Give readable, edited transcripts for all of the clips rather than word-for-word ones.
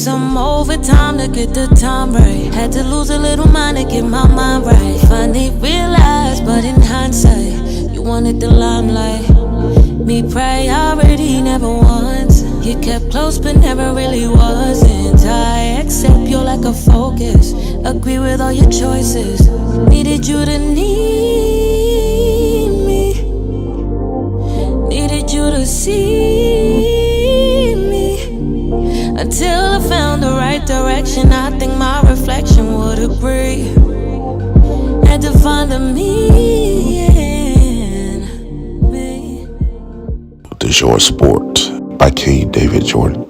some overtime to get the time right. Had to lose a little mind to get my mind right. Finally realized, but in hindsight, you wanted the limelight. Me priority never once. You kept close but never really wasn't. I accept your lack of focus, agree with all your choices. Needed you to need me, needed you to see me. Until I found the right direction, I think my reflection would agree. Had to find the me in me. The Short Sport by King David Jordan.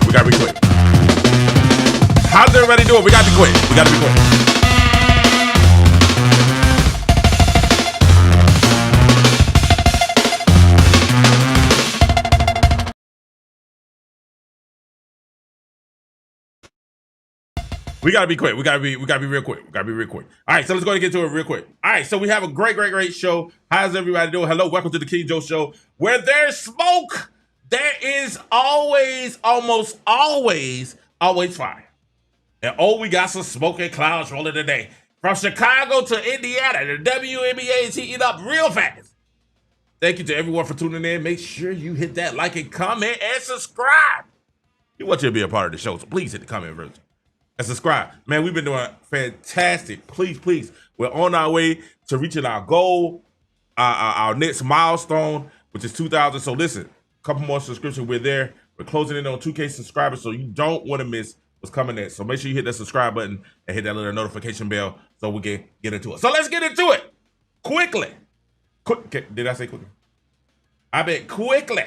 We gotta be quick. How's everybody doing? We gotta be quick. We gotta be quick. We gotta be quick. We gotta be real quick. We gotta be real quick. All right, so let's go ahead and get to it real quick. All right, so we have a great show. How's everybody doing? Hello, welcome to the King Joe Show, where there's smoke, there is almost always fire. And we got some smoking clouds rolling today. From Chicago to Indiana, the WNBA is heating up real fast. Thank you to everyone for tuning in. Make sure you hit that like and comment and subscribe. We want you to be a part of the show, so please hit the comment version and subscribe. Man, we've been doing fantastic. Please. We're on our way to reaching our goal, our next milestone, which is 2,000. So listen, a couple more subscriptions. We're there. We're closing in on 2K subscribers, so you don't want to miss what's coming next. So make sure you hit that subscribe button and hit that little notification bell so we can get into it. So let's get into it quickly. Did I say quickly? I bet quickly.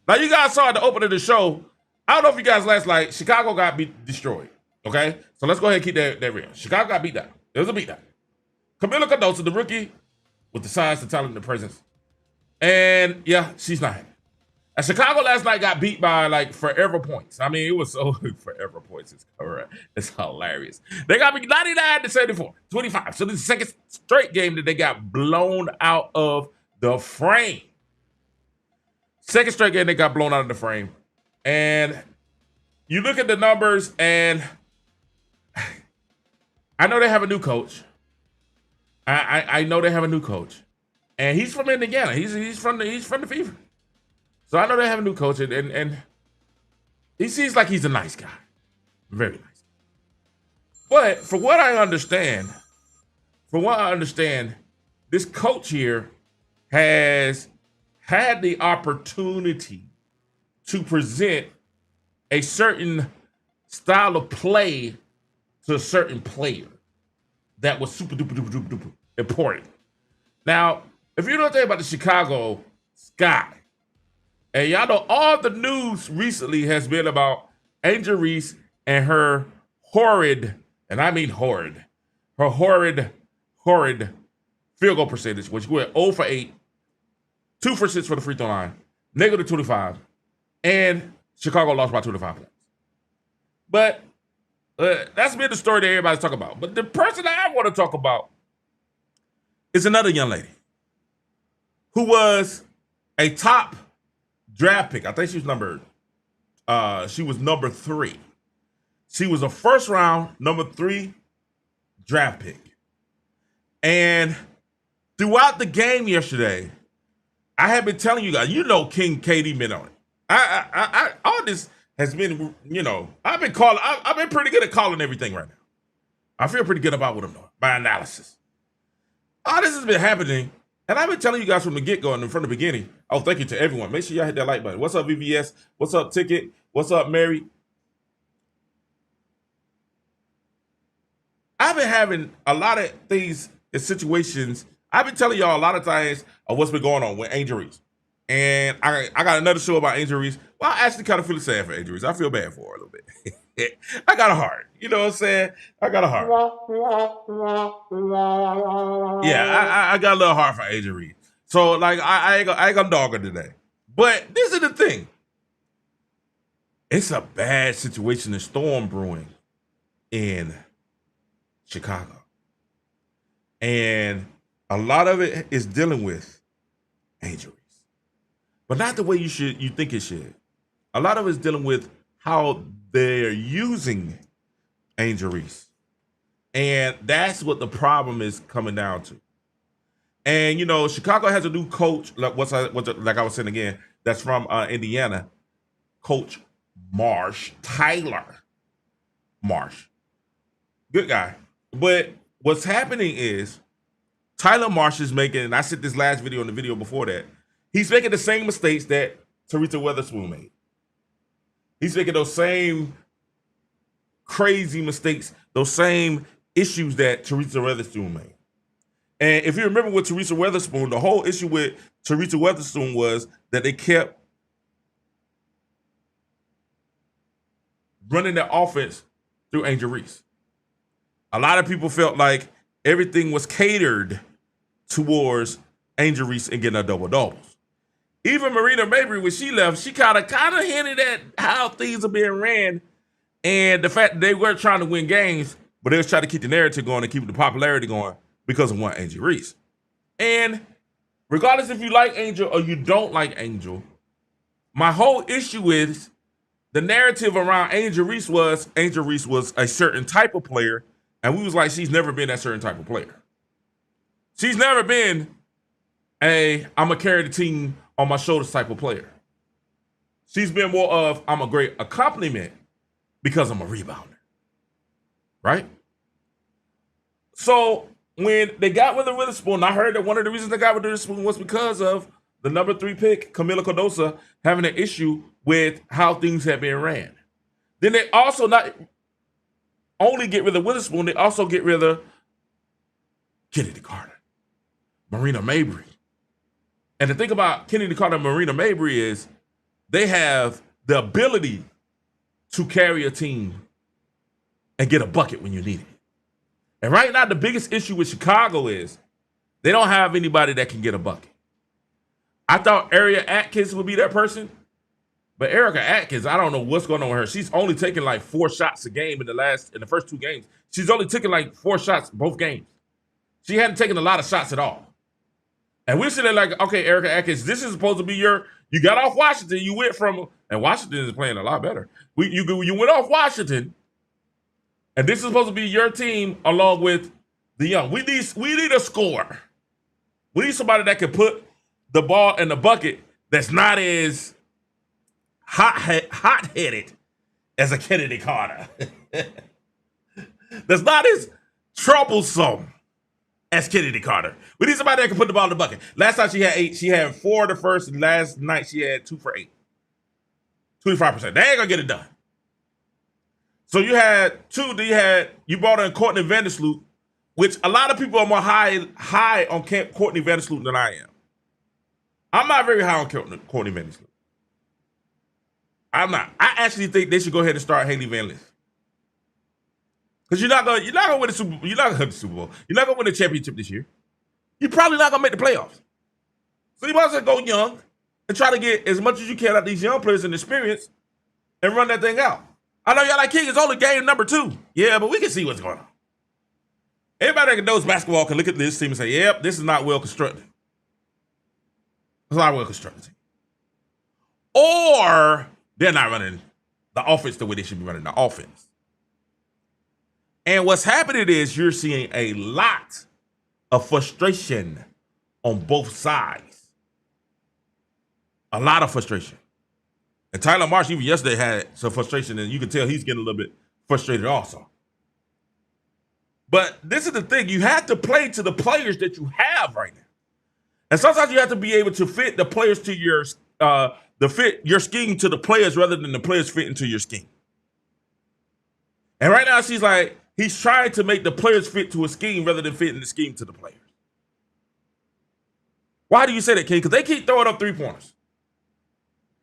Now, you guys saw at the opening of the show, I don't know if you guys last night, Chicago got destroyed. Okay? So let's go ahead and keep that real. Chicago got beat down. It was a beat down. Camilla Cordoso, the rookie, with the size, the talent, and the presence. And yeah, she's not happy. And Chicago last night got beat by like forever points. I mean, it was so forever points. It's correct. It's hilarious. They got beat 99-74, 25. So this is the second straight game that they got blown out of the frame. Second straight game they got blown out of the frame. And you look at the numbers, and I know they have a new coach. I know they have a new coach, and he's from Indiana. He's from the Fever. So I know they have a new coach, and he seems like he's a nice guy, very nice. But from what I understand, this coach here has had the opportunity to present a certain style of play to a certain player that was super duper important. Now, if you know anything about the Chicago Sky, and y'all know all the news recently has been about Angel Reese and her horrid, and I mean horrid, her horrid field goal percentage, which went 0 for 8, 2 for 6 for the free throw line, negative 25, and Chicago lost by 25 points. But that's been the story that everybody's talking about. But the person that I want to talk about is another young lady who was a top draft pick. I think she was number 3. She was a first round number 3 draft pick. And throughout the game yesterday, I have been telling you guys, you know, King KD been on it. I all this has been, you know, I've been pretty good at calling everything right now. I feel pretty good about what I'm doing, my analysis. All this has been happening, and I've been telling you guys from the get-go and from the beginning. Oh, thank you to everyone. Make sure y'all hit that like button. What's up, VVS? What's up, Ticket? What's up, Mary? I've I've been having a lot of things and situations. I've been telling y'all a lot of times of what's been going on with Angel Reese. And I got another show about Angel Reese. Well, I actually kind of feel sad for Angel Reese. I feel bad for her a little bit. I got a heart. You know what I'm saying? I got a heart. Yeah, I got a little heart for Angel Reese. So, like, I ain't gonna dog her today. But this is the thing. It's a bad situation, the storm brewing in Chicago. And a lot of it is dealing with Angel Reese. But not the way you think it should. A lot of it is dealing with how they're using Angel Reese. And that's what the problem is coming down to. And, you know, Chicago has a new coach, like I was saying again, that's from Indiana, Coach Tyler Marsh. Good guy. But what's happening is Tyler Marsh is making, and I said this last video and the video before that, he's making the same mistakes that Teresa Weatherspoon made. He's making those same crazy mistakes, those same issues that Teresa Weatherspoon made. And if you remember with Teresa Weatherspoon, the whole issue with Teresa Weatherspoon was that they kept running their offense through Angel Reese. A lot of people felt like everything was catered towards Angel Reese and getting her double-doubles. Even Marina Mabry, when she left, she kind of hinted at how things are being ran and the fact that they weren't trying to win games, but they was trying to keep the narrative going and keep the popularity going because of one Angel Reese. And regardless if you like Angel or you don't like Angel, my whole issue is the narrative around Angel Reese was a certain type of player, and we was like, she's never been that certain type of player. She's never been I'm going to carry the team on my shoulders type of player. She's been more of, I'm a great accompaniment because I'm a rebounder. Right? So when they got with the Witherspoon, I heard that one of the reasons they got with the Witherspoon was because of the number 3 pick, Camilla Cordoso, having an issue with how things have been ran. Then they also not only get rid of Witherspoon, they also get rid of Kennedy Carter, Marina Mabry. And the thing about Kennedy Carter and Marina Mabry is they have the ability to carry a team and get a bucket when you need it. And right now, the biggest issue with Chicago is they don't have anybody that can get a bucket. I thought Ariel Atkins would be that person, but Erica Atkins, I don't know what's going on with her. She's only taken like 4 shots a game in the first 2 games. She's only taken like 4 shots both games. She hadn't taken a lot of shots at all. And we're sitting there like, okay, Erica Atkins, this is supposed to be you got off Washington, you went from, and Washington is playing a lot better. You went off Washington, and this is supposed to be your team along with the young. We need a scorer. We need somebody that can put the ball in the bucket that's not as hot-headed as a Kennedy Carter. That's not as troublesome as Kennedy Carter. We need somebody that can put the ball in the bucket. Last time she had 8. She had 4 the first, and last night she had 2 for 8. 25%. They ain't gonna get it done. So you had 2. Then you brought in Courtney Vandersloot, which a lot of people are more high on Courtney Vandersloot than I am. I'm not very high on Courtney Vandersloot. I'm not. I actually think they should go ahead and start Haley Van Lith. Because you're not gonna win the Super Bowl. You're not gonna win the Super Bowl. You're not gonna win the championship this year. You're probably not gonna make the playoffs. So you might as well go young and try to get as much as you can out of these young players and experience and run that thing out. I know y'all like King, it's only game number 2. Yeah, but we can see what's going on. Everybody that knows basketball can look at this team and say, yep, this is not well constructed. It's not a well constructed team. Or they're not running the offense the way they should be running the offense. And what's happening is you're seeing a lot of frustration on both sides. A lot of frustration. And Tyler Marsh, even yesterday, had some frustration, and you can tell he's getting a little bit frustrated also. But this is the thing. You have to play to the players that you have right now. And sometimes you have to be able to fit the players to fit your scheme to the players rather than the players fit into your scheme. And right now, she's like, He's trying to make the players fit to a scheme rather than fitting the scheme to the players. Why do you say that, King? Because they keep throwing up 3-pointers.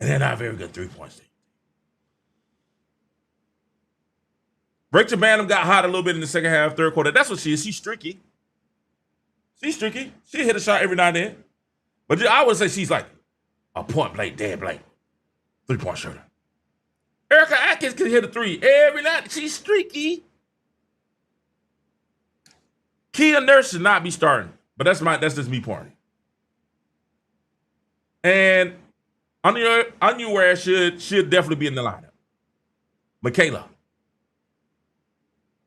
And they're not very good 3-point team. Rachel Banham got hot a little bit in the second half, third quarter. That's what she is. She's streaky. She's streaky. She hit a shot every now and then. But I would say she's like a point blank, dead blank, 3-point shooter. Erica Atkins can hit a 3 every night. She's streaky. Kia Nurse should not be starting. But that's just me partying. And Anya should definitely be in the lineup. Michaela.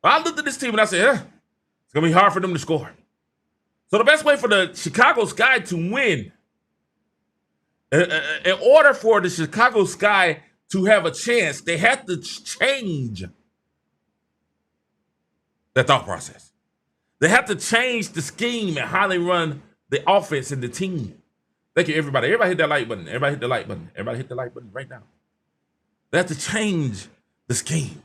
I looked at this team and I said, it's going to be hard for them to score. So the best way for the Chicago Sky to win, in order for the Chicago Sky to have a chance, they have to change their thought process. They have to change the scheme and how they run the offense and the team. Thank you, everybody. Everybody hit that like button. Everybody hit the like button. Everybody hit the like button right now. They have to change the scheme.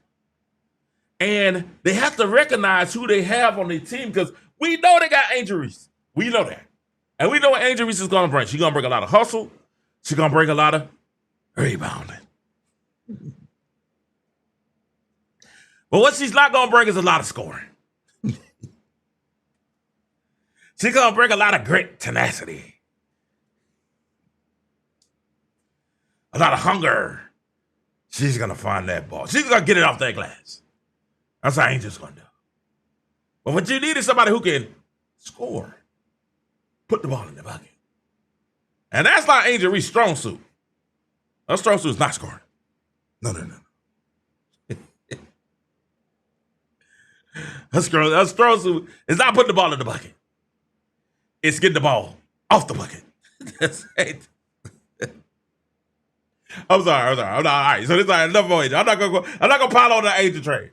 And they have to recognize who they have on their team because we know they got Angel Reese. We know that. And we know what Angel Reese is going to bring. She's going to bring a lot of hustle. She's going to bring a lot of rebounding. But what she's not going to bring is a lot of scoring. She's going to bring a lot of grit, tenacity. A lot of hunger. She's going to find that ball. She's going to get it off that glass. That's how Angel's going to do. But what you need is somebody who can score. Put the ball in the bucket. And that's not Angel Reese's strong suit. Her strong suit is not scoring. No. Her strong suit is not putting the ball in the bucket. It's getting the ball off the bucket. That's it. I'm sorry. All right. So this is enough for Angel. I'm not gonna pile on the Angel trade.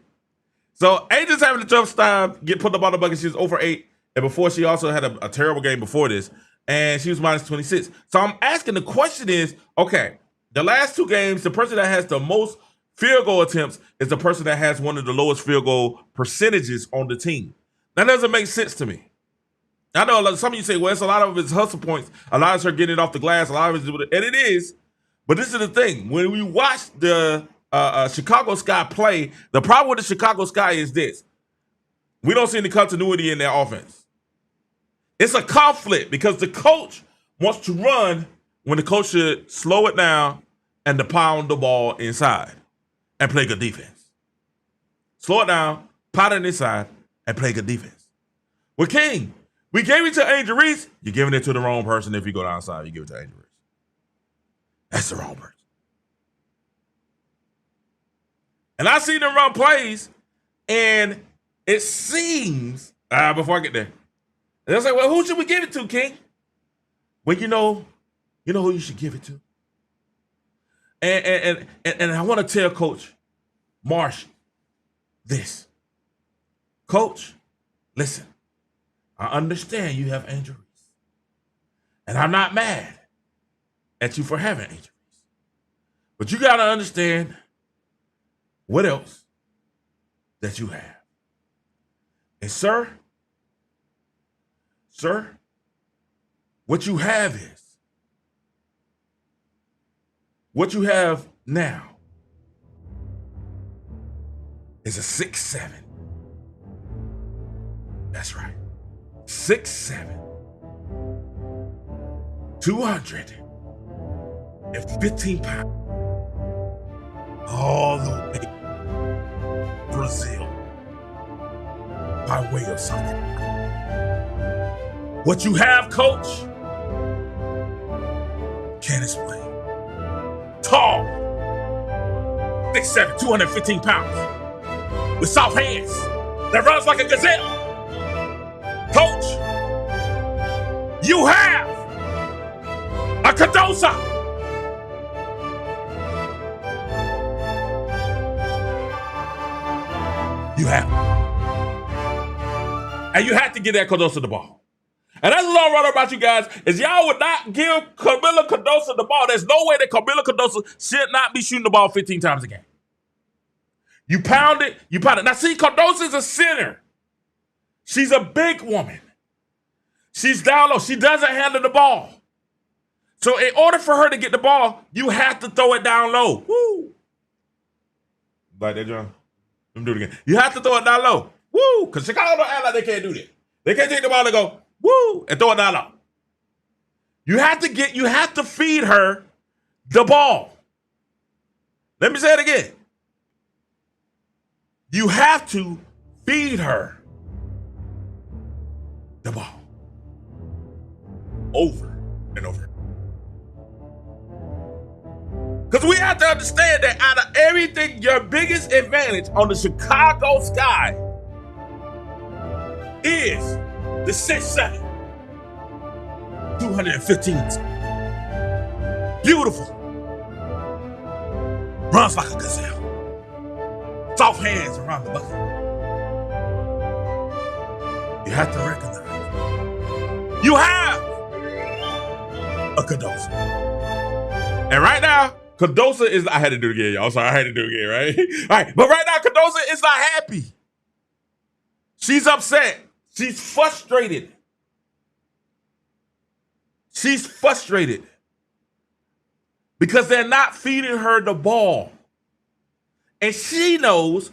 So Angel's having a tough time putting the ball in the bucket. She was over 8, and before she also had a terrible game before this, and she was minus 26. So I'm asking the question is, okay, the last 2 games, the person that has the most field goal attempts is the person that has one of the lowest field goal percentages on the team. That doesn't make sense to me. I know some of you say, well, it's a lot of it's hustle points. A lot of her getting it off the glass. A lot of it, and it is. But this is the thing. When we watch the Chicago Sky play, the problem with the Chicago Sky is this. We don't see any continuity in their offense. It's a conflict because the coach wants to run when the coach should slow it down and to pound the ball inside and play good defense. Slow it down, pound it inside, and play good defense. With King, we gave it to Angel Reese. You're giving it to the wrong person. If you go downside, you give it to Angel Reese. That's the wrong person. And I see them run plays, and it seems, before I get there, they'll say, well, who should we give it to, King? Well, you know who you should give it to. And I want to tell Coach Marsh this. Coach, listen, I understand you have Angel Reese. And I'm not mad at you for having Angel Reese. But you got to understand what else that you have. And sir, what you have now is a 6'7". That's right. 6'7". 215 pounds. All the way Brazil by way of something. What you have, Coach, can't explain. Tall, 6'7", 215 pounds, with soft hands that runs like a gazelle. Coach, you have a Cordoso. You have. And you have to give that Cordoso the ball. And that's what I'm running about you guys, is y'all would not give Camilla Cordoso the ball. There's no way that Camilla Cordoso should not be shooting the ball 15 times a game. You pound it, you pound it. Now see, Cordoso is a center. She's a big woman. She's down low. She doesn't handle the ball. So in order for her to get the ball, you have to throw it down low. Woo. Like that, John. Let me do it again. You have to throw it down low. Woo. Because Chicago don't act like they can't do that. They can't take the ball and go, woo, and throw it down low. You have to feed her the ball. Let me say it again. You have to feed her the ball. Over and over. Because we have to understand that out of everything, your biggest advantage on the Chicago Sky is the 6'7", 215. Beautiful. Runs like a gazelle. Soft hands around the bucket. You have to recognize you have a Cordoso. And right now, Cordoso is, I had to do it again, y'all. Sorry, I had to do it again, right? All right, but right now, Cordoso is not happy. She's upset. She's frustrated. She's frustrated because they're not feeding her the ball. And she knows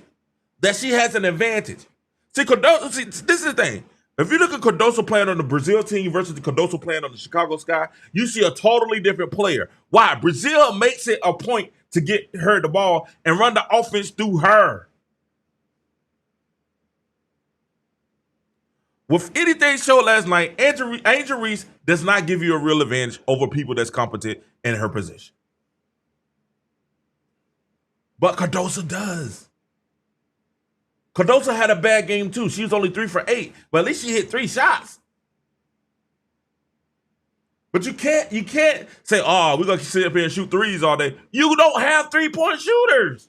that she has an advantage. See, Cordoso, this is the thing. If you look at Cordoso playing on the Brazil team versus the Cordoso playing on the Chicago Sky, you see a totally different player. Why? Brazil makes it a point to get her the ball and run the offense through her. With anything showed last night, Angel Reese does not give you a real advantage over people that's competent in her position. But Cordoso does. Cordoso had a bad game too. She was only 3 for 8, but at least she hit 3 shots. But you can't say, oh, we're gonna sit up here and shoot threes all day. You don't have 3-point shooters.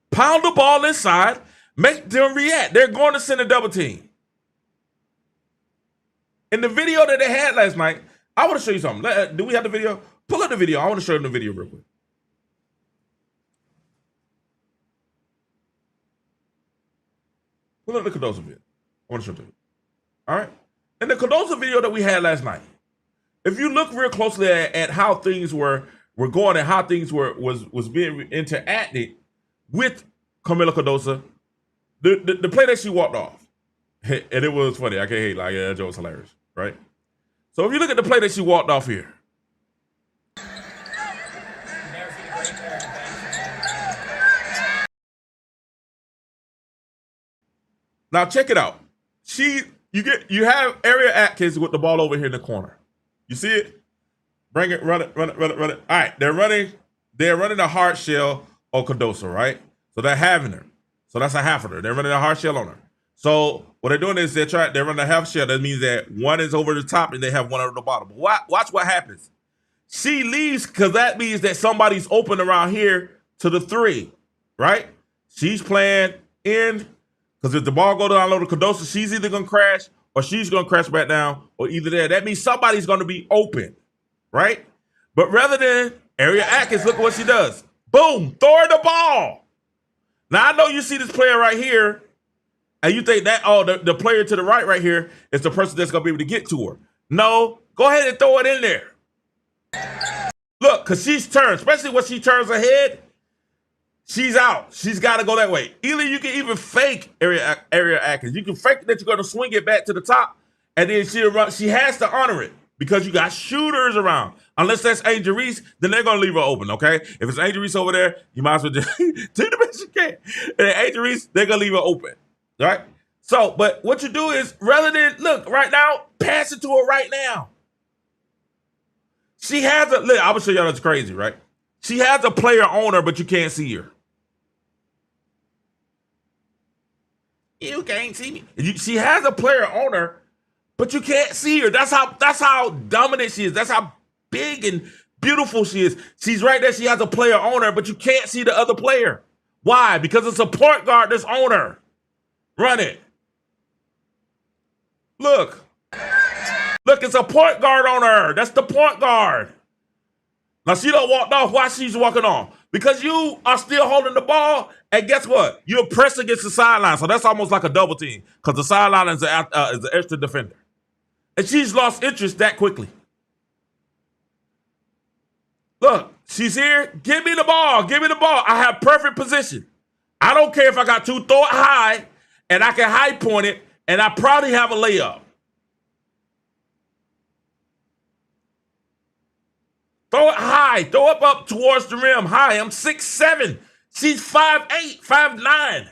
Pound the ball inside, make them react. They're going to send a double team. In the video that they had last night, I want to show you something. Do we have the video? Pull up the video. I want to show them the video real quick. Pull up the Cordoso video. I want to show you. All right. In the Cordoso video that we had last night, if you look real closely at how things were going and how things was being interacted with Camilla Cordoso, the play that she walked off, and it was funny. I can't hate, like, yeah, that joke was hilarious, right? So if you look at the play that she walked off here. Now check it out. You have Area Atkins with the ball over here in the corner. You see it? Bring it, run it. All right, they're running a hard shell on Cordoso, right? So they're having her. So that's a half of her. They're running a hard shell on her. So what they're doing is they're running a half shell. That means that one is over the top and they have one over the bottom. But watch what happens. She leaves because that means that somebody's open around here to the 3, right? She's playing in. Because if the ball go down low to Cordoso, she's either going to crash or she's going to crash back down or either there. That means somebody's going to be open, right? But rather than Area Atkins, look at what she does. Boom, throw her the ball. Now, I know you see this player right here and you think that, oh, the player to the right here is the person that's going to be able to get to her. No, go ahead and throw it in there. Look, because she's turned, especially when she turns ahead, she's out. She's got to go that way. Either you can even fake Area Atkins. You can fake that you're going to swing it back to the top, and then she'll run. She has to honor it because you got shooters around. Unless that's Angel Reese, then they're going to leave her open, okay? If it's Angel Reese over there, you might as well just do the best you can. And Angel Reese, they're going to leave her open, all right? So, but what you do is, rather than, look, right now, pass it to her right now. She has a, look, I'm going to show y'all that's crazy, right? She has a player on her, but you can't see her. You can't see me. She has a player on her, but you can't see her. That's how dominant she is. That's how big and beautiful she is. She's right there. She has a player on her, but you can't see the other player. Why? Because it's a point guard that's on her. Run it. Look. Look, it's a point guard on her. That's the point guard. Now, she don't walk off while she's walking off. because you are still holding the ball. And guess what? You're pressed against the sideline. So that's almost like a double team because the sideline is an extra defender. And she's lost interest that quickly. Look, she's here. Give me the ball. Give me the ball. I have perfect position. I don't care if I got two. Throw it high, and I can high point it, and I probably have a layup. Throw it high. Throw it up towards the rim. High. I'm 6'7". She's 5'8", 5'9".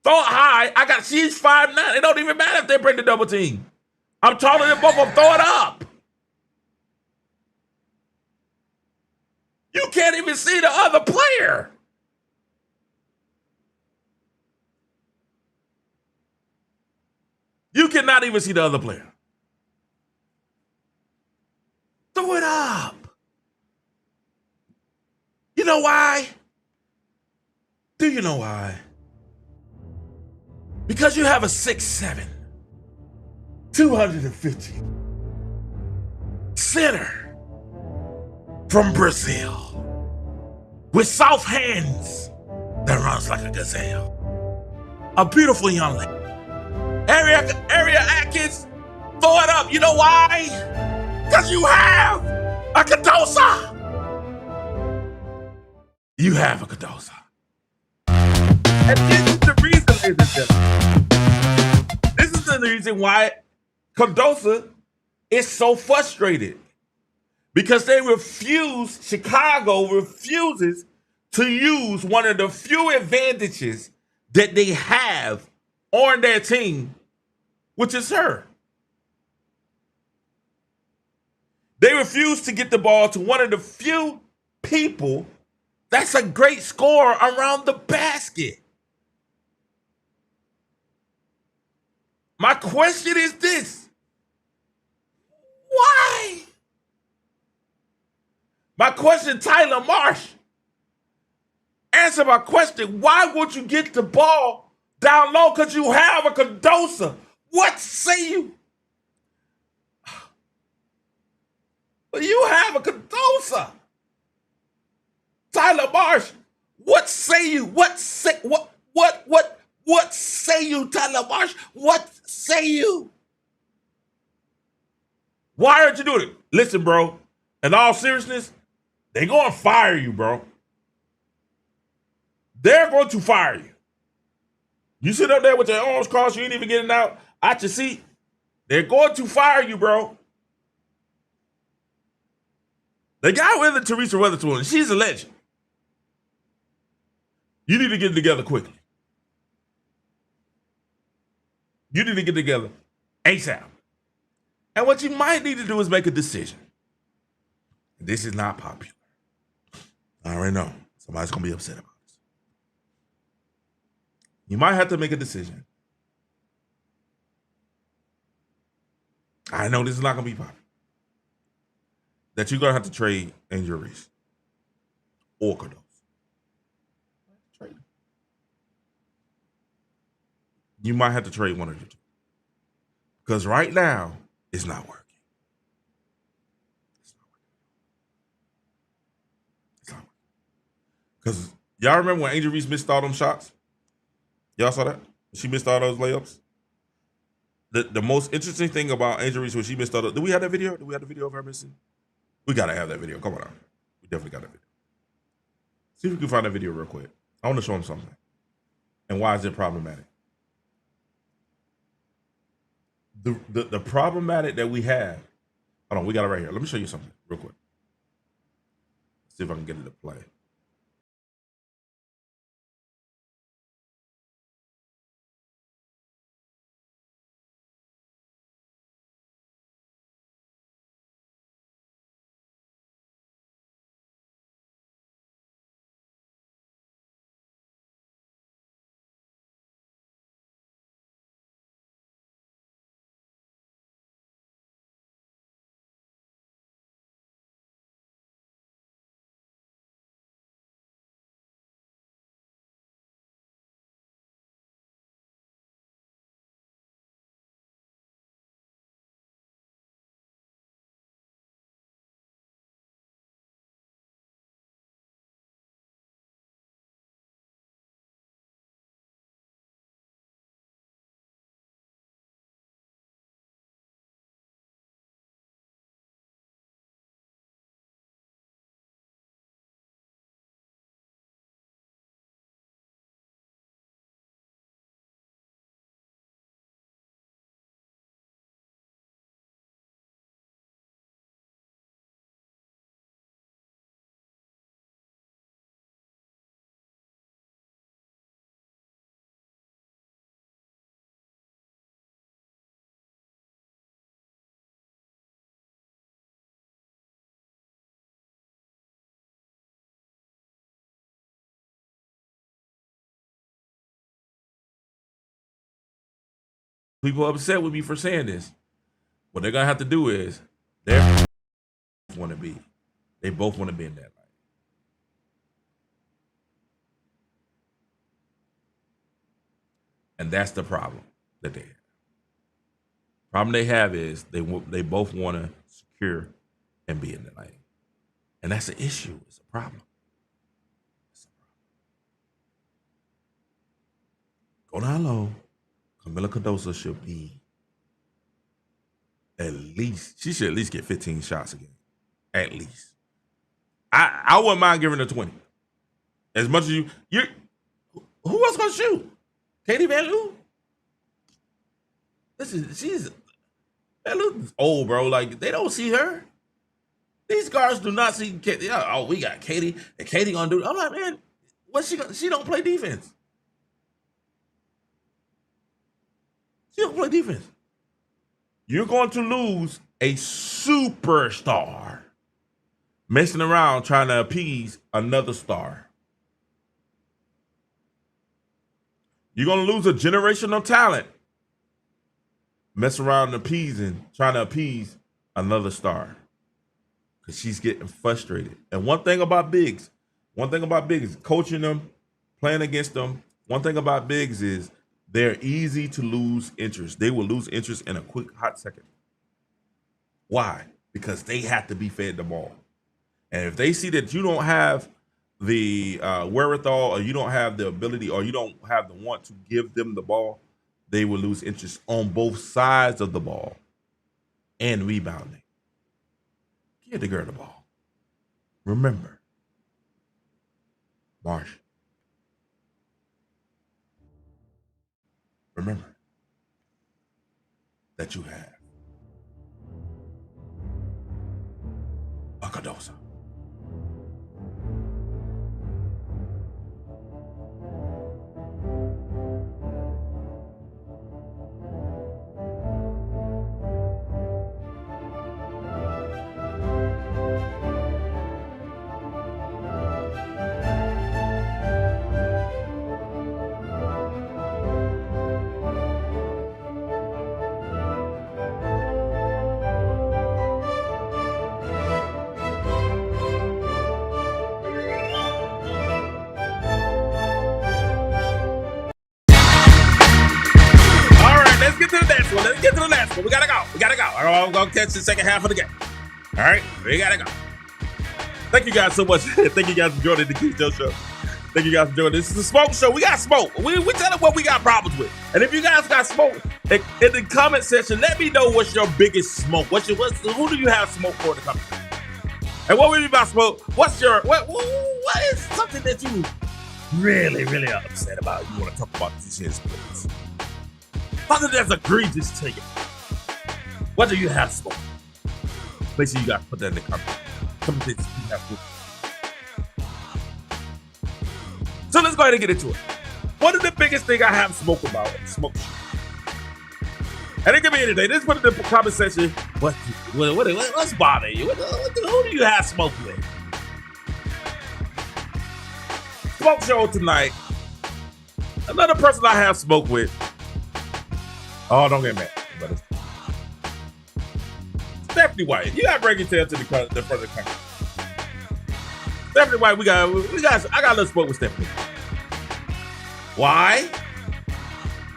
Throw it high. She's 5'9". It don't even matter if they bring the double team. I'm taller than both of them. Throw it up. You can't even see the other player. You cannot even see the other player. Throw it up. You know why? Do you know why? Because you have a 6'7", 250 center from Brazil with soft hands that runs like a gazelle. A beautiful young lady. Area Atkins, throw it up. You know why? Because you have a Cordoso. You have a Cordoso. And this is the reason, ladies and gentlemen. This is the reason why Cordoso is so frustrated. Because Chicago refuses to use one of the few advantages that they have on their team, which is her. They refuse to get the ball to one of the few people that's a great scorer around the basket. My question is this. Why? My question, Tyler Marsh. Answer my question. Why would you get the ball down low? Because you have a Cordoso. What say you? You have a Cordoso. Tyler Marsh. What say you? What say you, Tyler Marsh? What say you? Why aren't you doing it? Listen, bro. In all seriousness, they're going to fire you, bro. They're going to fire you. You sit up there with your arms crossed, you ain't even getting out your seat. They're going to fire you, bro. They got rid of Teresa Weatherspoon. She's a legend. You need to get it together quickly. You need to get together ASAP. And what you might need to do is make a decision. This is not popular. I already know. Somebody's going to be upset about this. You might have to make a decision. I know this is not going to be popular. That you're going to have to trade Angel Reese or Cordoso. Trade them. You might have to trade one of the two. Because right now, it's not working. It's not working. Because y'all remember when Angel Reese missed all them shots? Y'all saw that? She missed all those layups? The most interesting thing about Angel Reese when she missed all those... Do we have that video? Do we have the video of her missing? We got to have that video. Come on now. We definitely got that video. See if we can find that video real quick. I want to show them something. And why is it problematic? The problematic that we have... Hold on, we got it right here. Let me show you something real quick. See if I can get it to play. People upset with me for saying this. What they're gonna have to do is they both want to be in that light. And that's the problem that they have. Problem they have is they both want to secure and be in the light. And that's an issue. It's a problem. Go down low. Camilla Cordoso should be she should at least get 15 shots again. At least. I wouldn't mind giving her 20. As much as you who else gonna shoot? Katie Van Loo? She's Van Loo's old, bro. Like, they don't see her. These guards do not see Katie. Oh, we got Katie, and Katie gonna do. I'm like, man, what's she gonna? She don't play defense. She don't play defense. You're going to lose a superstar messing around trying to appease another star. You're going to lose a generational talent mess around trying to appease another star because she's getting frustrated. And one thing about bigs, coaching them, playing against them, one thing about bigs is they're easy to lose interest. They will lose interest in a quick, hot second. Why? Because they have to be fed the ball. And if they see that you don't have the wherewithal, or you don't have the ability, or you don't have the want to give them the ball, they will lose interest on both sides of the ball and rebounding. Give the girl the ball. Remember, Marsh. Remember that you have a Cordoso. Let's get to the next one. We gotta go. I'm gonna catch the second half of the game. All right, we gotta go. Thank you guys so much. Thank you guys for joining the Keith Joe Show. Thank you guys for joining. This is the smoke show. We got smoke. We tell them what we got problems with. And if you guys got smoke, in the comment section, let me know what's your biggest smoke. Who do you have smoke for in the comment section? And what we mean by smoke? What is something that you really, really upset about? You want to talk about these here sports? Something that's egregious to you. What do you have smoke? Make sure you guys put that in the comments. Something that you have smoke. So let's go ahead and get into it. One of the biggest thing I have smoke about is smoke shit. And it can be anything. Just put it in the comment section. What's bothering you? Who do you have smoke with? Smoke show tonight. Another person I have smoke with. Oh, don't get mad. Stephanie White. You got to bring your tail to the front of the camera. Stephanie White, I got a little smoke with Stephanie. Why?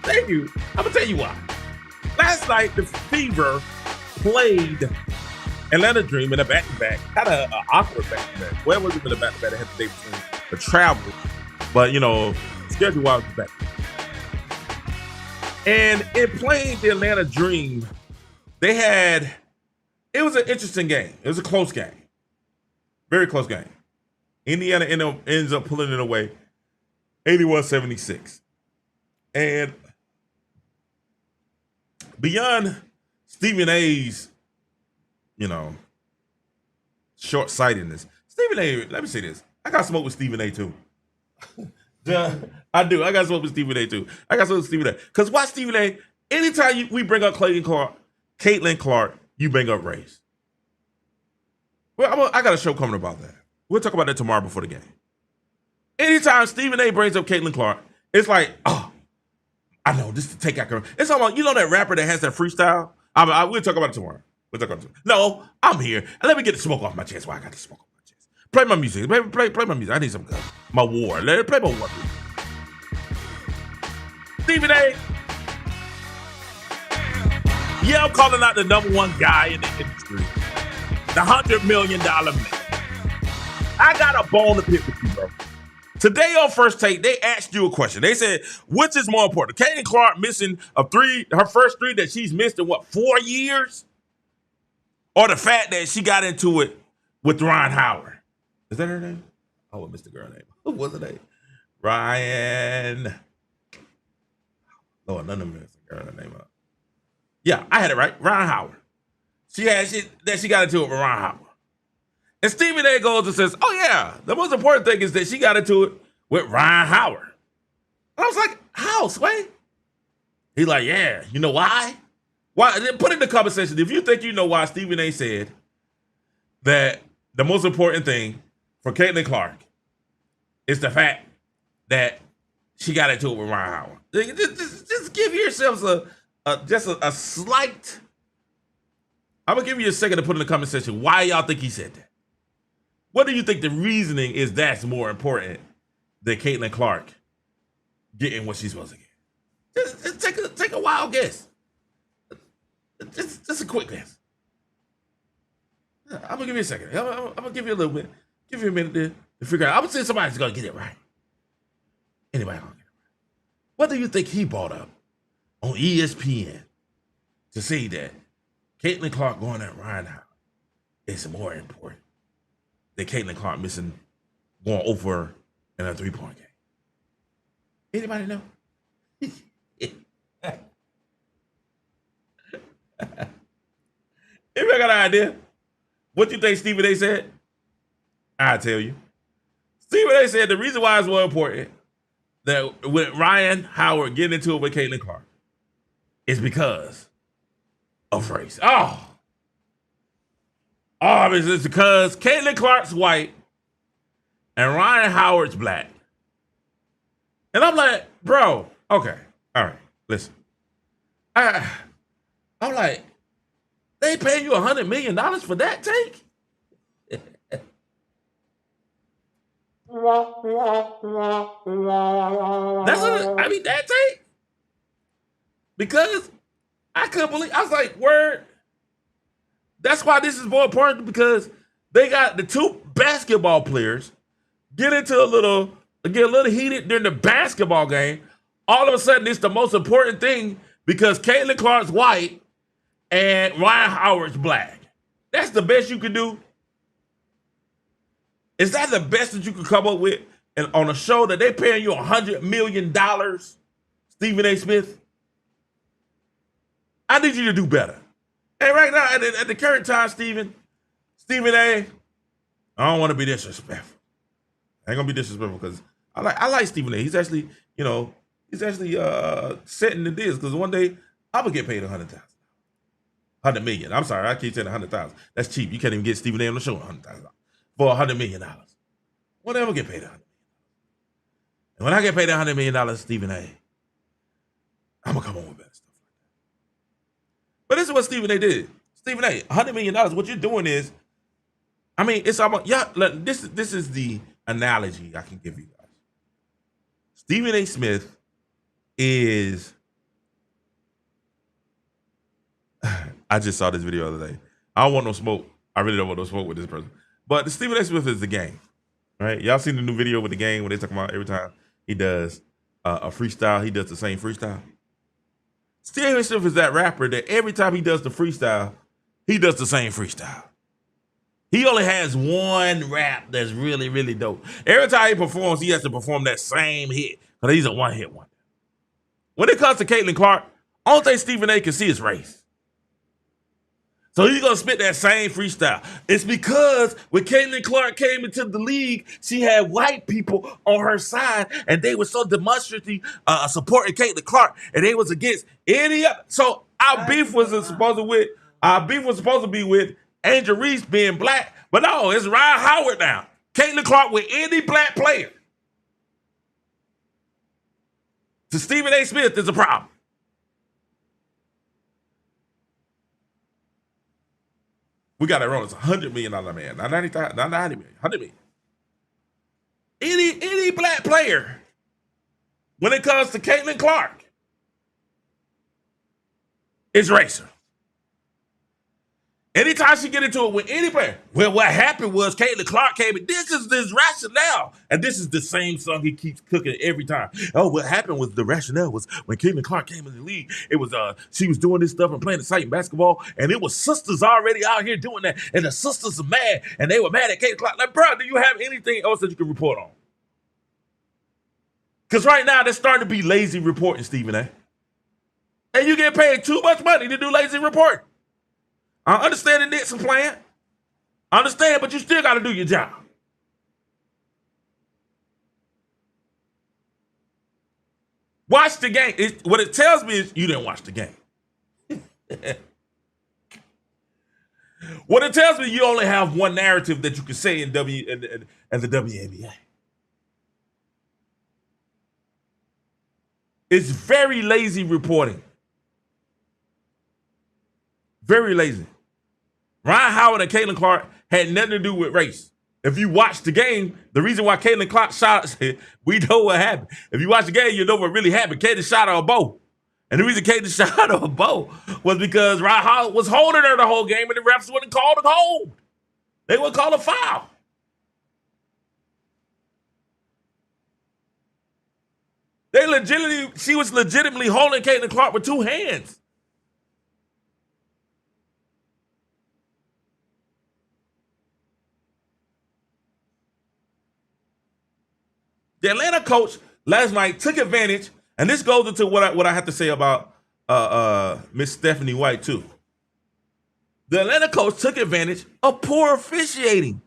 Thank you. I'm going to tell you why. Last night, the Fever played Atlanta Dream in a back-to-back. Kind of an awkward back-to-back. Well, it wasn't a back-to-back. They had to day between the travel. But, schedule-wise, it was back. And in playing the Atlanta Dream, it was an interesting game. It was a close game. Very close game. Indiana ends up pulling it away 81-76. And beyond Stephen A's, short-sightedness, Stephen A, let me say this. I got smoke with Stephen A too. I do. I got smoke with Stephen A too. Because why Stephen A? Anytime we bring up Caitlin Clark, you bring up race. Well, I got a show coming about that. We'll talk about that tomorrow before the game. Anytime Stephen A brings up Caitlin Clark, it's like, oh, I know this to take out. It's almost, you know that rapper that has that freestyle. We'll talk about it tomorrow. We'll talk about it tomorrow. No, I'm here. And let me get the smoke off my chest. Why I got the smoke off my chest? Play my music. Play my music. I need some good. My war. Let it play my war. Stephen A. Yeah, I'm calling out the #1 guy in the industry. The $100 million man. I got a bone to pick with you, bro. Today on First Take, they asked you a question. They said, which is more important? Caitlin Clark missing her first three that she's missed in 4 years? Or the fact that she got into it with Ryan Howard? Is that her name? Oh, I missed the girl name. What was her name? Ryan. Lord, none of them is the girl name up. Yeah, I had it right. Ryan Howard. She got into it with Ryan Howard. And Stephen A. goes and says, oh, yeah, the most important thing is that she got into it with Ryan Howard. And I was like, how, Sway? He's like, yeah, you know why? Why? Put in the comment section if you think you know why Stephen A. said that the most important thing for Caitlin Clark is the fact that she got into it with Ryan Howard. Just give yourselves a slight. I'm going to give you a second to put in the comment section why y'all think he said that. What do you think the reasoning is that's more important than Caitlin Clark getting what she's supposed to get? Just take a wild guess. Just a quick guess. I'm going to give you a second. I'm going to give you a little bit. Give you a minute to figure out. I'm going to say somebody's going to get it right. Anybody going to get it right? What do you think he brought up on ESPN to say that Caitlin Clark going at Ryan Howard is more important than Caitlin Clark going over in a 3-point game? Anybody know? Anybody got an idea? What you think Stephen A. said? I'll tell you. Stephen A. said the reason why it's more important that with Ryan Howard getting into it with Caitlin Clark is because of race. It's because Caitlin Clark's white and Ryan Howard's black. And I'm like, bro, okay, all right, listen. I'm like, they paying you $100 million for that take? That take? Because I couldn't believe, I was like, word. That's why this is more important, because they got the two basketball players get a little heated during the basketball game. All of a sudden, it's the most important thing because Caitlin Clark's white and Ryan Howard's black. That's the best you can do. Is that the best that you could come up with on a show that they paying you $100 million, Stephen A. Smith? I need you to do better. And right now, at the current time, Stephen A., I don't want to be disrespectful. I ain't gonna be disrespectful because I like Stephen A. He's actually setting the deals, because one day I'm gonna get paid $100 million. I'm sorry, I keep saying $100,000. That's cheap. You can't even get Stephen A. on the show $100,000 for $100 million. One day I'm gonna get paid $100 million. And when I get paid $100 million, Stephen A., I'm gonna come on with better stuff. But this is what Stephen A. did. Stephen A., $100 million. What you're doing is, it's almost, this is the analogy I can give you guys. Stephen A. Smith is, I just saw this video the other day. I don't want no smoke. I really don't want no smoke with this person. But Stephen A. Smith is the game, right? Y'all seen the new video with the game where they talking about every time he does a freestyle, he does the same freestyle? Stephen A. Smith is that rapper that every time he does the freestyle, he does the same freestyle. He only has one rap that's really, really dope. Every time he performs, he has to perform that same hit, because he's a one-hit wonder. When it comes to Caitlin Clark, only thing Stephen A. can see is race. So he's going to spit that same freestyle. It's because when Caitlin Clark came into the league, she had white people on her side, and they were so demonstratively supporting Caitlin Clark, and they was against any other. So our beef was supposed to be with Angel Reese being black, but no, it's Ryan Howard now. Caitlin Clark with any black player. to Stephen A. Smith is a problem. We got it wrong. It's $100 million man, not 90,000, not 90 million, 100 million. Any black player, when it comes to Caitlin Clark, is racist. Anytime she get into it with any player, well, what happened was Caitlin Clark came in. This is this rationale. And this is the same song he keeps cooking every time. Oh, what happened was the rationale was when Caitlin Clark came in the league, it was she was doing this stuff and playing exciting basketball, and it was sisters already out here doing that, and the sisters are mad, and they were mad at Caitlin Clark. Like, bro, do you have anything else that you can report on? Because right now, they're starting to be lazy reporting, Stephen A. And you get paid too much money to do lazy reporting. I understand the Knicks are playing. I understand, but you still got to do your job. Watch the game. What it tells me is you didn't watch the game. What it tells me, you only have one narrative that you can say in the WNBA. It's very lazy reporting. Very lazy. Ryan Howard and Caitlin Clark had nothing to do with race. If you watch the game, the reason why Caitlin Clark shot, we know what happened. If you watch the game, you know what really happened. Caitlin shot her a bow. And the reason Caitlin shot her a bow was because Ryan Howard was holding her the whole game and the refs wouldn't call the hold. They wouldn't call a foul. She was legitimately holding Caitlin Clark with two hands. The Atlanta coach last night took advantage, and this goes into what I have to say about Miss Stephanie White too. The Atlanta coach took advantage of poor officiating.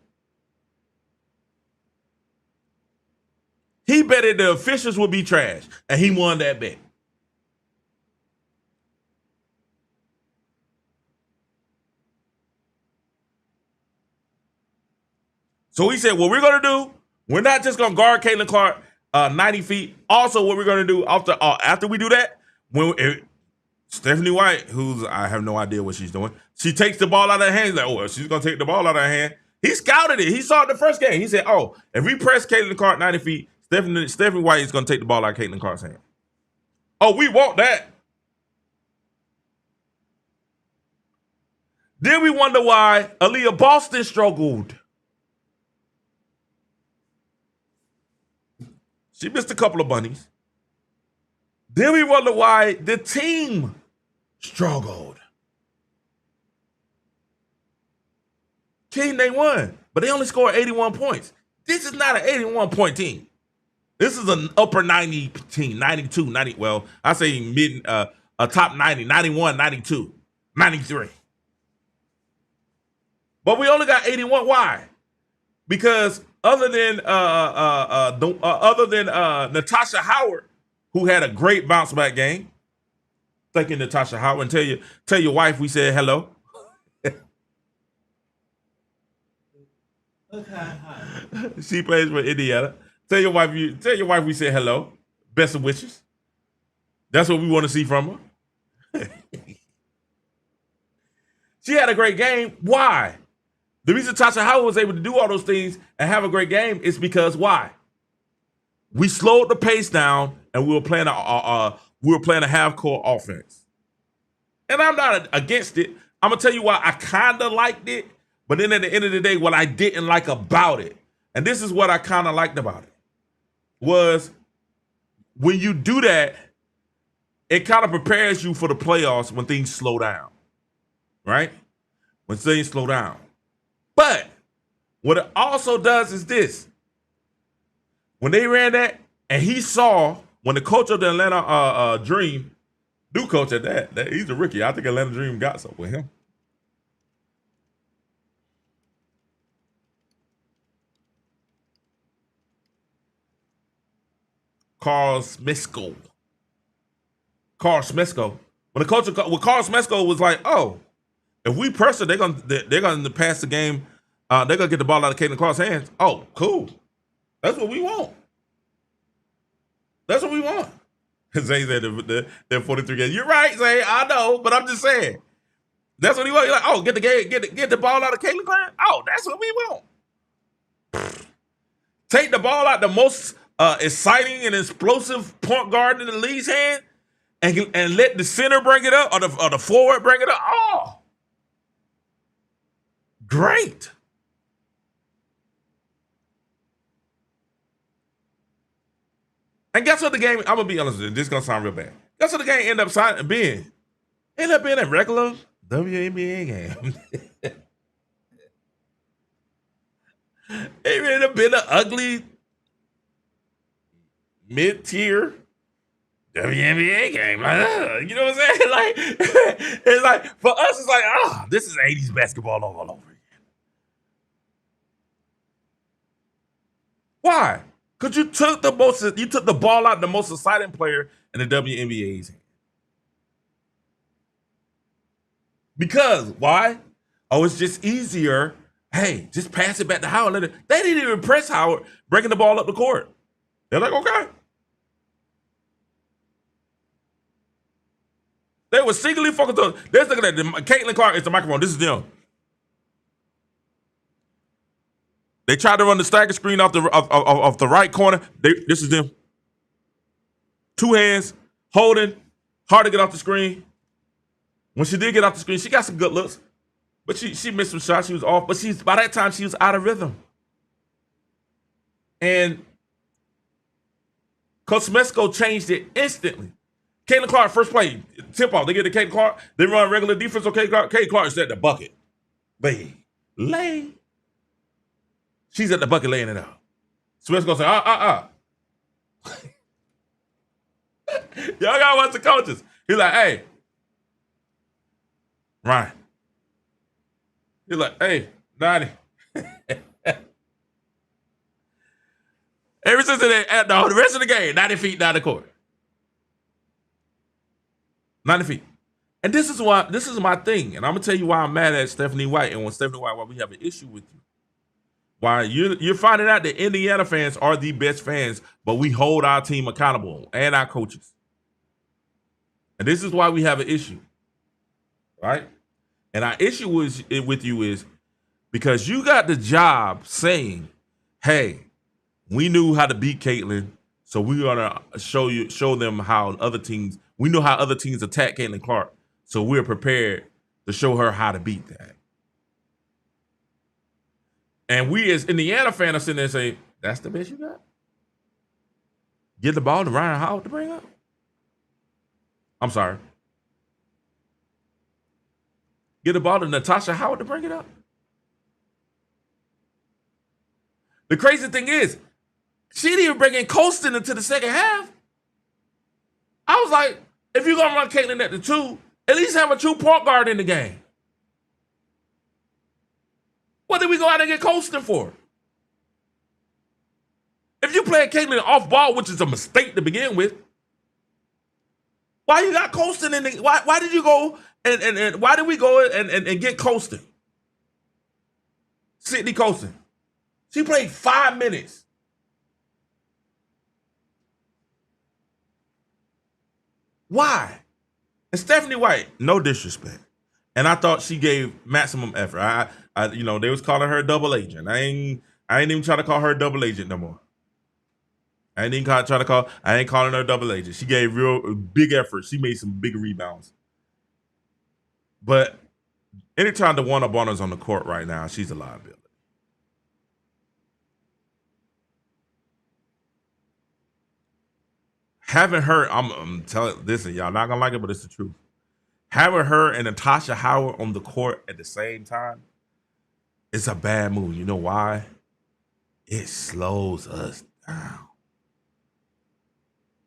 He betted the officials would be trash, and he won that bet. So he said, what we're going to do, we're not just going to guard Caitlin Clark 90 feet. Also, what we're going to do after we do that, Stephanie White, I have no idea what she's doing, she takes the ball out of her hands. Like, well, she's going to take the ball out of her hand. He scouted it. He saw it the first game. He said, if we press Caitlin Clark 90 feet, Stephanie White is going to take the ball out of Caitlin Clark's hand. Oh, we want that. Then we wonder why Aliyah Boston struggled. She missed a couple of bunnies. Then we wonder why the team struggled. Team, they won, but they only scored 81 points. This is not an 81-point team. This is an upper 90 team, 92, 90. Well, I say a top 90, 91, 92, 93. But we only got 81. Why? Because other than Natasha Howard, who had a great bounce back game, thank you, Natasha Howard, and tell your wife we said hello. She plays for Indiana. Tell your wife we said hello. Best of wishes. That's what we want to see from her. She had a great game. Why? The reason Tasha Howard was able to do all those things and have a great game is because why? We slowed the pace down and we were playing a half-court offense. And I'm not against it. I'm gonna tell you why I kind of liked it, but then at the end of the day, what I didn't like about it, and this is what I kind of liked about it, was when you do that, it kind of prepares you for the playoffs when things slow down, right? When things slow down. But what it also does is this. When they ran that, and he saw, when the coach of the Atlanta Dream, new coach at that, he's a rookie. I think Atlanta Dream got something with him. Carl Smesco. When Carl Smesco was like, if we press her, they're gonna pass the game. They're gonna get the ball out of Caitlin Clark's hands. Oh, cool. That's what we want. Zay said the 43 games. You're right, Zay. I know, but I'm just saying. That's what he wants. You're like, oh, get the ball out of Caitlin Clark. Oh, that's what we want. Take the ball out the most exciting and explosive point guard in the league's hand, and let the center bring it up or the forward bring it up. Oh, great. And guess what the game, I'm going to be honest with you, this is going to sound real bad. Guess what the game ended up being? Ended up being a regular WNBA game. It ended up being an ugly mid-tier WNBA game. You know what I'm saying? Like, it's like, for us, it's like, this is 80s basketball all over again. Why? Because you took the ball out the most exciting player in the WNBA's hand. Because why? Oh, it's just easier. Hey, just pass it back to Howard. They didn't even press Howard breaking the ball up the court. They're like, okay. They were singly focused on. They're looking at Caitlin Clark is the microphone. This is them. They tried to run the stagger screen off the right corner. This is them. Two hands, holding, hard to get off the screen. When she did get off the screen, she got some good looks. But she missed some shots. She was off. But by that time, she was out of rhythm. And Coach Mesko changed it instantly. Caitlin Clark, first play, tip off. They get to Caitlin Clark. They run regular defense on Caitlin Clark. Caitlin Clark is at the bucket. Lay. She's at the bucket laying it out. Smith's gonna say, Y'all gotta watch the coaches. He's like, hey, Ryan. He's like, hey, 90. Ever since the rest of the game, 90 feet down the court. 90 feet. And this is my thing. And I'm gonna tell you why I'm mad at Stephanie White and why we have an issue with you. Why you're finding out that Indiana fans are the best fans, but we hold our team accountable and our coaches. And this is why we have an issue, right? And our issue with you is because you got the job saying, hey, we knew how to beat Caitlin, so we're gonna show them how we know how other teams attack Caitlin Clark, so we're prepared to show her how to beat that. And we as Indiana fans are sitting there and say, that's the best you got? Get the ball to Ryan Howard to bring up? I'm sorry. Get the ball to Natasha Howard to bring it up? The crazy thing is, she didn't even bring in Colston into the second half. I was like, if you're going to run Caitlin at the 2, at least have a true point guard in the game. What did we go out and get Colston for? If you play Caitlin off ball, which is a mistake to begin with, why you got Colston in the? Why did you go and why did we go and get Colston? Sydney Colston. She played 5 minutes. Why? And Stephanie White, no disrespect. And I thought she gave maximum effort. I they was calling her a double agent. I ain't even trying to call her a double agent no more. I ain't calling her a double agent. She gave real big effort. She made some big rebounds. But anytime the one up on us on the court right now, she's a liability. Having her, I'm telling this, and y'all not gonna like it, but it's the truth. Having her and Natasha Howard on the court at the same time, it's a bad move. You know why? It slows us down.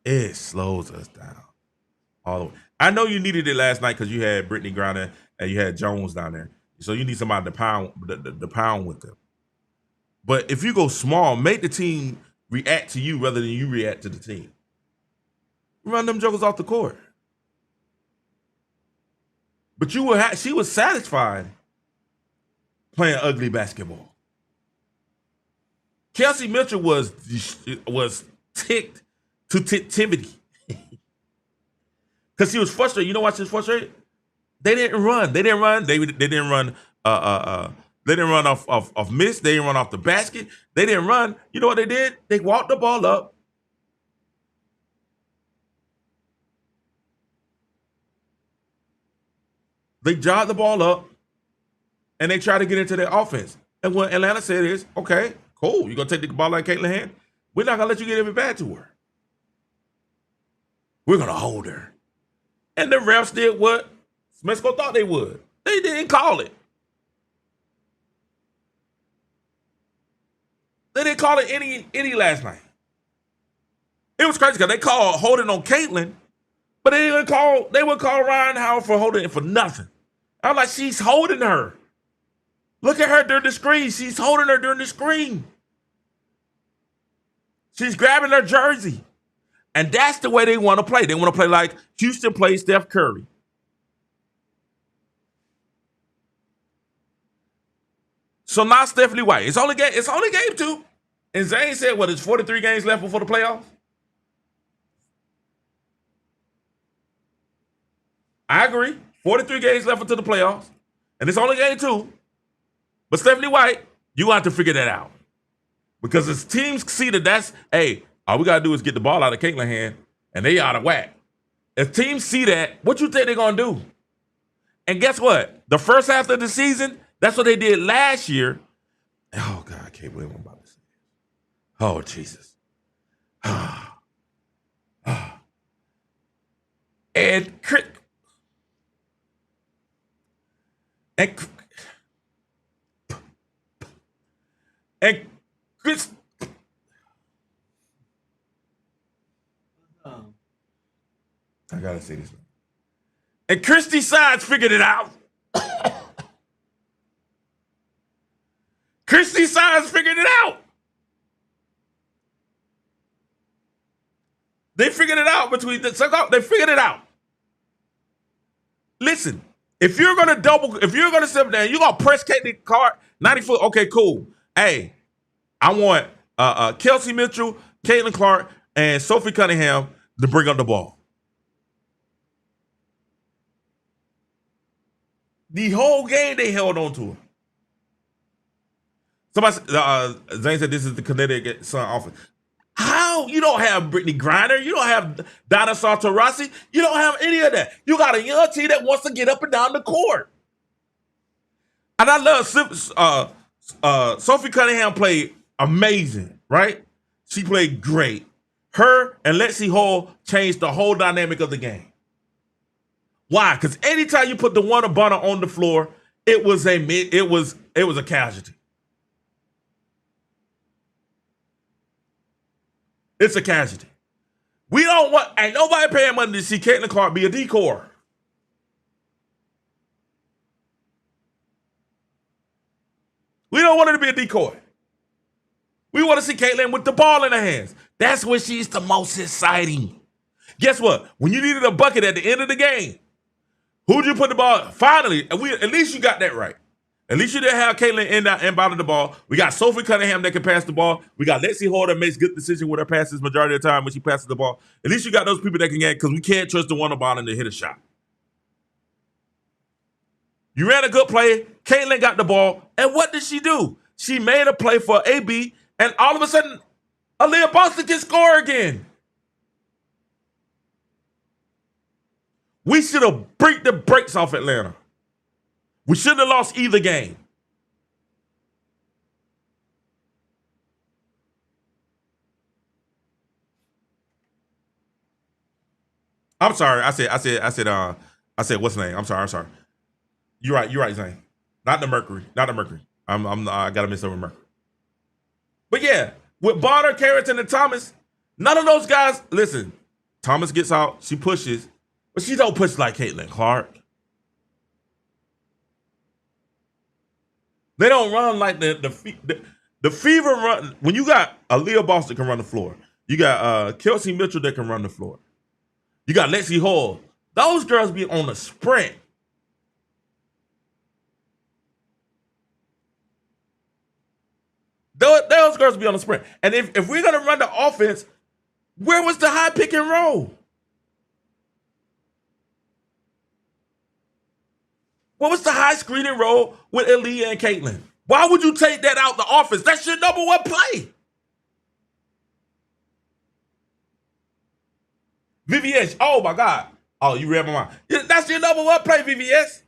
It slows us down. All the way. I know you needed it last night because you had Brittany Griner and you had Jones down there. So you need somebody to pound with them. But if you go small, make the team react to you rather than you react to the team. Run them jokers off the court. But she was satisfied playing ugly basketball. Kelsey Mitchell was ticked to tivity. Because she was frustrated. You know why she was frustrated? They didn't run. They didn't run. They didn't run. They didn't run off miss. They didn't run off the basket. They didn't run. You know what they did? They walked the ball up. They jogged the ball up, and they tried to get into their offense. And what Atlanta said is, okay, cool. You're going to take the ball out of Caitlin's hand? We're not going to let you get it back to her. We're going to hold her. And the refs did what Smesco thought they would. They didn't call it. They didn't call it any last night. It was crazy because they called holding on Caitlin, but they wouldn't call Ryan Howard for holding it for nothing. I was like, she's holding her. Look at her during the screen. She's holding her during the screen. She's grabbing her jersey. And that's the way they want to play. They want to play like Houston played Steph Curry. So now Stephanie White. It's only game 2. And Zane said, what, it's 43 games left before the playoffs? I agree. 43 games left until the playoffs. And it's only game 2. But Stephanie White, you have to figure that out. Because as teams see that hey, all we got to do is get the ball out of Caitlin's hand, and they out of whack. If teams see that, what you think they're going to do? And guess what? The first half of the season, that's what they did last year. Oh, God, I can't believe what I'm about to say. Oh, Jesus. And Chris... I gotta say this. And Christy Sides figured it out. Christy Sides figured it out. They figured it out they figured it out. Listen, if you're gonna step down, you're gonna press Caitlin Clark 90 foot. Okay, cool. Hey, I want Kelsey Mitchell, Caitlin Clark, and Sophie Cunningham to bring up the ball. The whole game they held on to her. Somebody, Zane said this is the Connecticut Sun offense. How? You don't have Brittany Griner. You don't have Donna Sartorossi. You don't have any of that. You got a young team that wants to get up and down the court. And I love Sophie Cunningham played amazing, right? She played great. Her and Lexi Hall changed the whole dynamic of the game. Why? Because anytime you put the one Abana on the floor, it was a casualty. It's a casualty. Ain't nobody paying money to see Caitlin Clark be a decoy. We don't want her to be a decoy. We want to see Caitlin with the ball in her hands. That's when she's the most exciting. Guess what? When you needed a bucket at the end of the game, who'd you put the ball? Finally, at least you got that right. At least you didn't have Caitlin inbounding the ball. We got Sophie Cunningham that can pass the ball. We got Lexi Hall that makes good decisions with her passes majority of the time when she passes the ball. At least you got those people that can get, because we can't trust the one Abana to hit a shot. You ran a good play. Caitlin got the ball. And what did she do? She made a play for AB, and all of a sudden, Aliyah Boston can score again. We should have break the brakes off Atlanta. We shouldn't have lost either game. I'm sorry. I said what's the name? I'm sorry. You're right, Zane. Not the Mercury. I gotta miss over Mercury. But yeah, with Bonner, Carrington, and Thomas, none of those guys, listen, Thomas gets out, she pushes, but she don't push like Caitlin Clark. They don't run like the Fever run. When you got Aliyah Boston can run the floor, you got Kelsey Mitchell that can run the floor. You got Lexi Hall. Those girls be on a sprint. Those girls be on a sprint. And if we're gonna run the offense, where was the high pick and roll? What was the high screening role with Aliyah and Caitlyn? Why would you take that out the offense? That's your number one play. VVS, oh my God. Oh, you read my mind. That's your number one play, VVS.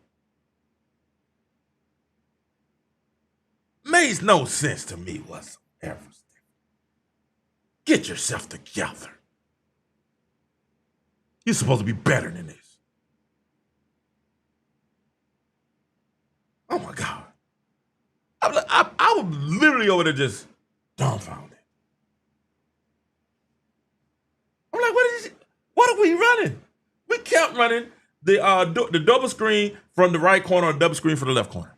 Makes no sense to me whatsoever. Get yourself together. You're supposed to be better than this. Oh my God. I was literally over there just dumbfounded. I'm like, what are we running? We kept running the double screen from the right corner or double screen from the left corner.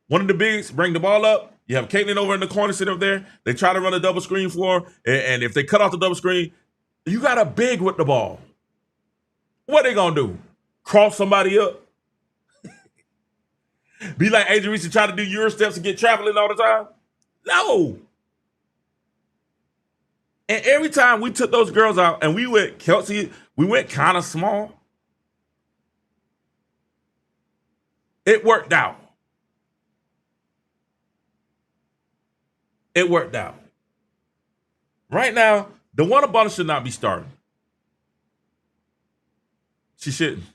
One of the bigs bring the ball up. You have Caitlyn over in the corner sitting up there. They try to run a double screen for her, and if they cut off the double screen, you got a big with the ball. What they gonna do? Cross somebody up? Be like Adrian Reese and try to do Euro steps and get traveling all the time? No. And every time we took those girls out and we went, Kelsey, we went kind of small. It worked out. It worked out. Right now, the one above should not be starting. She shouldn't.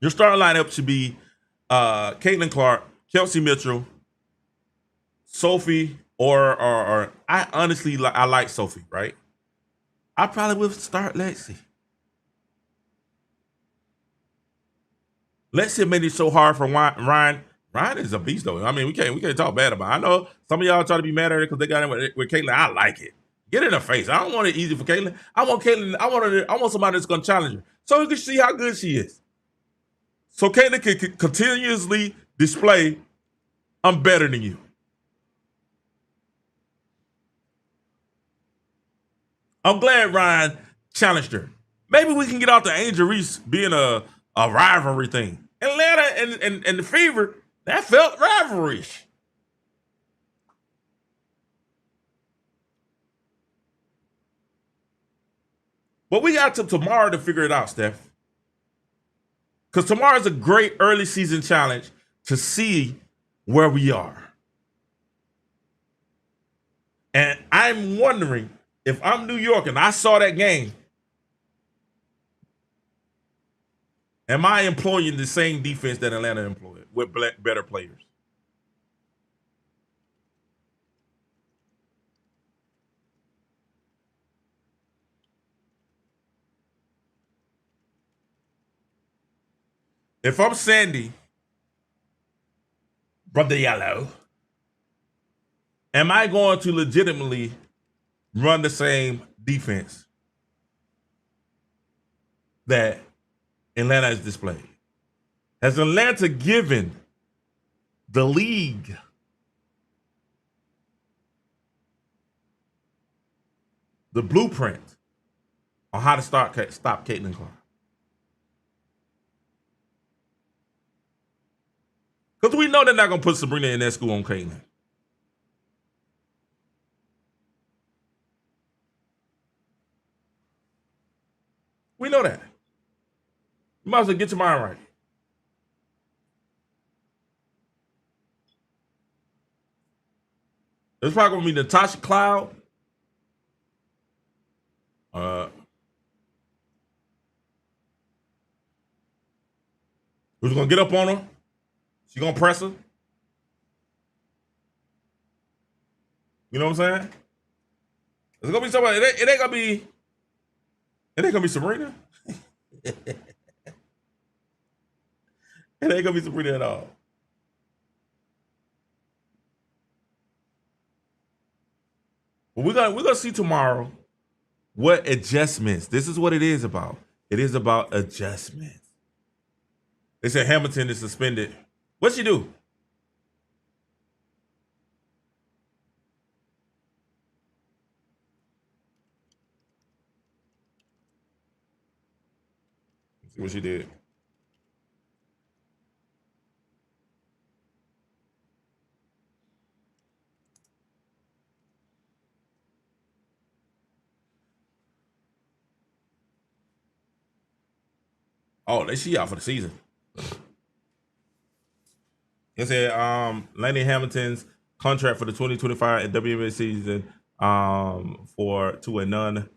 Your starting lineup should be Caitlin Clark, Kelsey Mitchell, Sophie, or I honestly I like Sophie, right? I probably would start Lexi. Lexi made it so hard for Ryan. Ryan is a beast though. I mean, we can't talk bad about it. I know some of y'all try to be mad at her because they got in with Caitlin. I like it. Get in her face. I don't want it easy for Caitlin. I want Caitlin. I want somebody that's gonna challenge her so we can see how good she is. So Caitlin can continuously display, I'm better than you. I'm glad Ryan challenged her. Maybe we can get out the Angel Reese being a rivalry thing. Atlanta and the Fever, that felt rivalry-ish. But we got to tomorrow to figure it out, Steph. Because tomorrow is a great early season challenge to see where we are. And I'm wondering, if I'm New York and I saw that game, am I employing the same defense that Atlanta employed with better players? If I'm Sandy, Brother Yellow, am I going to legitimately run the same defense that Atlanta has displayed? Has Atlanta given the league the blueprint on how to stop Caitlin Clark? Because we know they're not going to put Sabrina Ionescu on Caitlin. We know that. You might as well get your mind right. It's probably going to be Natasha Cloud. Who's going to get up on her? She going to press her? You know what I'm saying? It's going to be somebody. It ain't going to be Sabrina. It ain't going to be Sabrina at all. But we're gonna see tomorrow what adjustments. This is what it is about. It is about adjustments. They said Hamilton is suspended. What'd she do? Let's see what she did. Oh, she out for the season. It said Lanny Hamilton's contract for the 2025 WNBA season for to a non.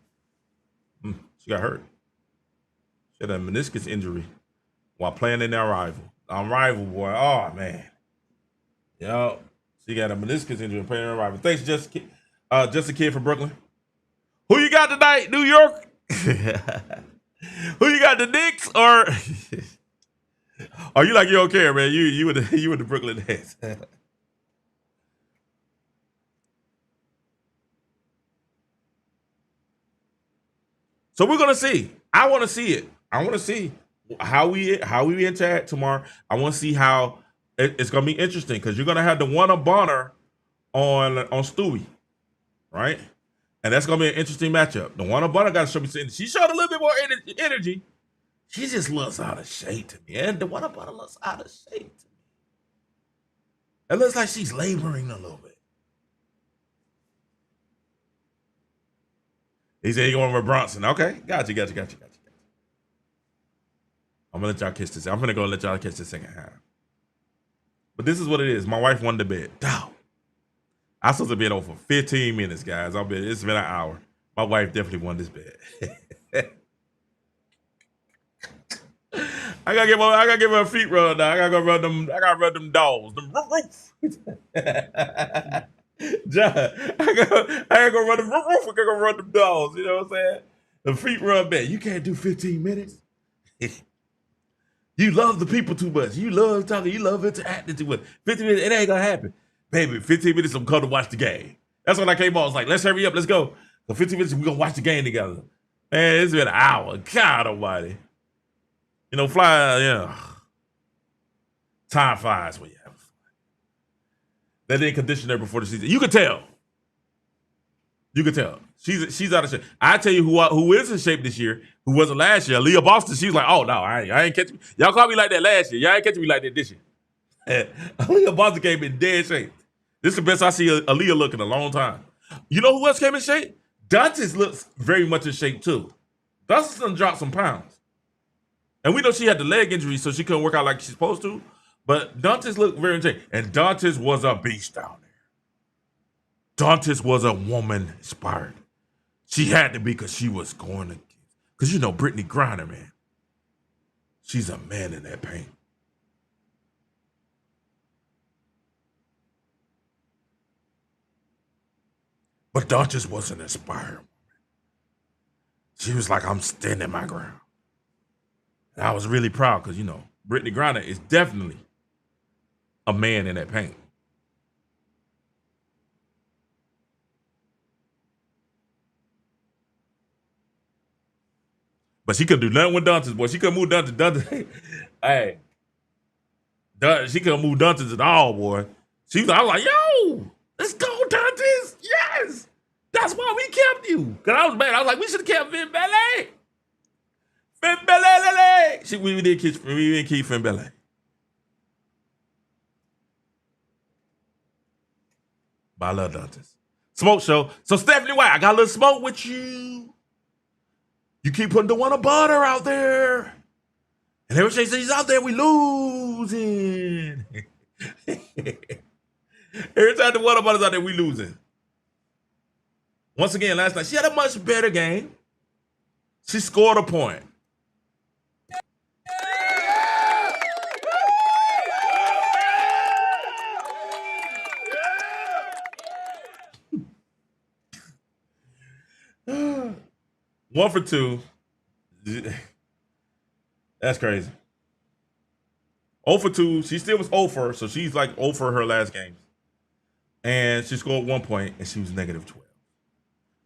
She got hurt. She had a meniscus injury while playing in their rival. Rival boy. Oh man. Yo, she got a meniscus injury playing in her rival. Thanks, just a kid from Brooklyn. Who you got tonight, New York? Who you got, the Knicks or? Are you like you don't care, man? You with the Brooklyn Nets. So we're gonna see. I want to see it. I want to see how we interact tomorrow. I want to see how it's gonna be interesting because you're gonna have the one of Bonner on Stewie, right? And that's gonna be an interesting matchup. The one of Bonner got to show me something. She showed a little bit more energy. She just looks out of shape to me, and the one of Bonner looks out of shape to me. It looks like she's laboring a little bit. He said he going with Bronson. Okay, got you. I'm gonna let y'all kiss this. I'm gonna go let y'all kiss the second half. But this is what it is. My wife won the bet. I'm supposed to be over for 15 minutes, guys. It's been an hour. My wife definitely won this bet. I gotta give her a feet rub now. I gotta run them dogs. Them roof. John, I gotta go run them roof. I gotta run them dogs. You know what I'm saying? The feet rub bet. You can't do 15 minutes. You love the people too much. You love talking. You love interacting too much. 15 minutes, it ain't gonna happen. Baby, 15 minutes, I'm come to watch the game. That's when I came on. I was like, let's hurry up, let's go. So 15 minutes, we're gonna watch the game together. Man, it's been an hour. God almighty. You know, time flies when you have fun. They didn't condition her before the season. You could tell. She's out of shape. I tell you who is in shape this year, who wasn't last year. Aliyah Boston, she was like, oh no, I ain't catching me. Y'all called me like that last year. Y'all ain't catching me like that this year. Aliyah Boston came in dead shape. This is the best I see Aliyah look in a long time. You know who else came in shape? Dantes looks very much in shape too. Dantes done dropped some pounds. And we know she had the leg injury, so she couldn't work out like she's supposed to. But Dantes looked very in shape. And Dantes was a beast down there. Dantes was a woman inspired. She had to be because she was going to, because you know Brittany Griner, man. She's a man in that paint. But Dantes was an inspired woman. She was like, I'm standing my ground. And I was really proud because, you know, Brittany Griner is definitely a man in that paint. But she couldn't do nothing with Dantes, boy. She couldn't move Dantes. Hey. She couldn't move Dantes at all, boy. I was like, yo, let's go, Dantes. Yes. That's why we kept you. Because I was mad. I was like, we should have kept Finn Ballet. Finn Ballet. We didn't keep Finn Ballet. But I love Dantes. Smoke show. So, Stephanie White, I got a little smoke with you. You keep putting the one of Butter out there. And every time he's out there, we losing. Every time the one of Butter's out there, we losing. Once again, last night, she had a much better game. She scored a point. One for two. That's crazy. 0 for 2. She still was 0 for, so she's like 0 for her last game. And she scored 1 point, and she was negative 12.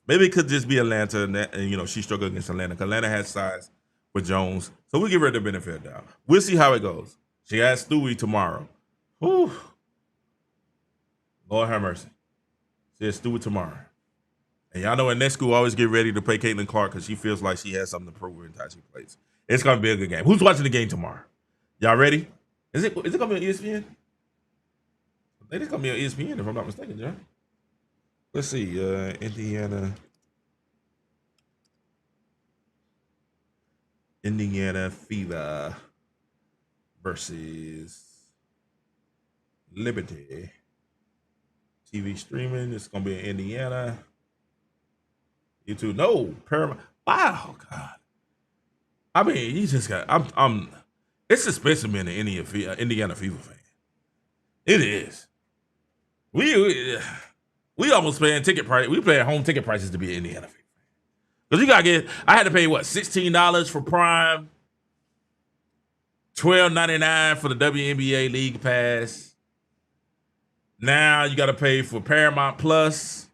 Maybe it could just be Atlanta, and you know, she struggled against Atlanta because Atlanta has size with Jones. So we'll give her the benefit of the doubt. We'll see how it goes. She has Stewie tomorrow. Whew. Lord have mercy. She has Stewie tomorrow. And y'all know in that school, always get ready to play Caitlin Clark because she feels like she has something to prove every time she plays. It's going to be a good game. Who's watching the game tomorrow? Y'all ready? Is it going to be on ESPN? I think it's going to be on ESPN if I'm not mistaken, John. Let's see. Indiana Fever versus Liberty. TV streaming. It's gonna be in Indiana. YouTube. No, Paramount. Wow, God. I mean, you just got. I'm. It's expensive being an Indiana Fever fan. It is. We almost paying ticket price. We paying home ticket prices to be an Indiana Fever fan. Because you gotta get. I had to pay what, $16 for Prime, $12.99 for the WNBA League Pass. Now you gotta pay for Paramount Plus.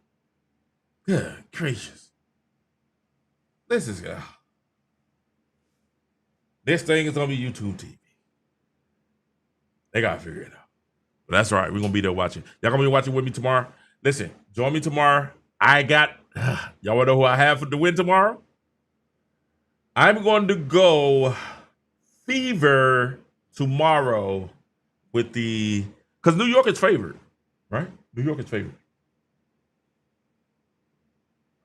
Good gracious. This thing is gonna be YouTube TV. They gotta figure it out. But that's all right. We're gonna be there watching. Y'all gonna be watching with me tomorrow? Listen, join me tomorrow. Y'all wanna know who I have for the win tomorrow? I'm going to go Fever tomorrow with because New York is favored, right? New York is favored.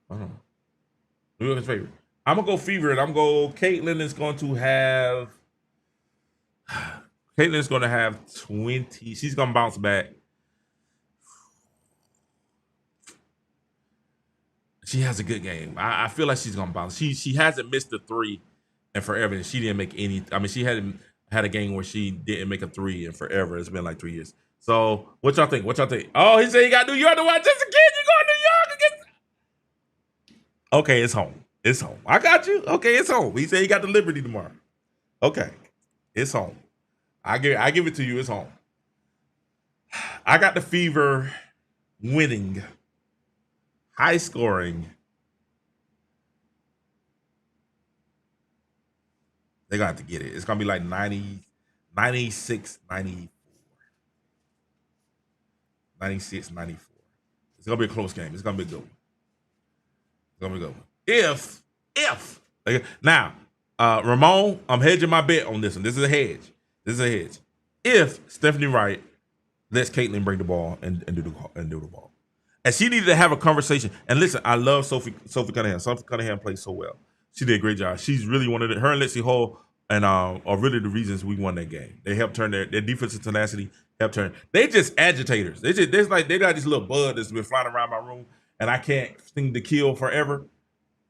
I don't know. New York is favored. I'm gonna go Fever, and I'm gonna go. Caitlin is going to have 20. She's gonna bounce back. She has a good game. I feel like she's gonna bounce. She hasn't missed a three in forever, and she didn't make any. I mean, she hadn't had a game where she didn't make a three in forever. It's been like 3 years. So what y'all think? Oh, he said he got New York to watch this again. You going to New York again? Okay, it's home. It's home. I got you. Okay, it's home. He said he got the Liberty tomorrow. Okay, it's home. I give it to you. It's home. I got the Fever winning, high scoring. They're going to have to get it. It's going to be like 90, 96, 94. 96, 94. It's going to be a close game. It's going to be a good one. It's going to be a good one. Now, Ramon, I'm hedging my bet on this one. This is a hedge. If Stephanie Wright lets Caitlin bring the ball and do the ball. And she needed to have a conversation. And listen, I love Sophie Cunningham. Sophie Cunningham plays so well. She did a great job. She's really one of her and Lexi Hall and are really the reasons we won that game. They helped turn their defensive tenacity, helped turn. They just agitators. They got this little bud that's been flying around my room, and I can't seem to kill forever.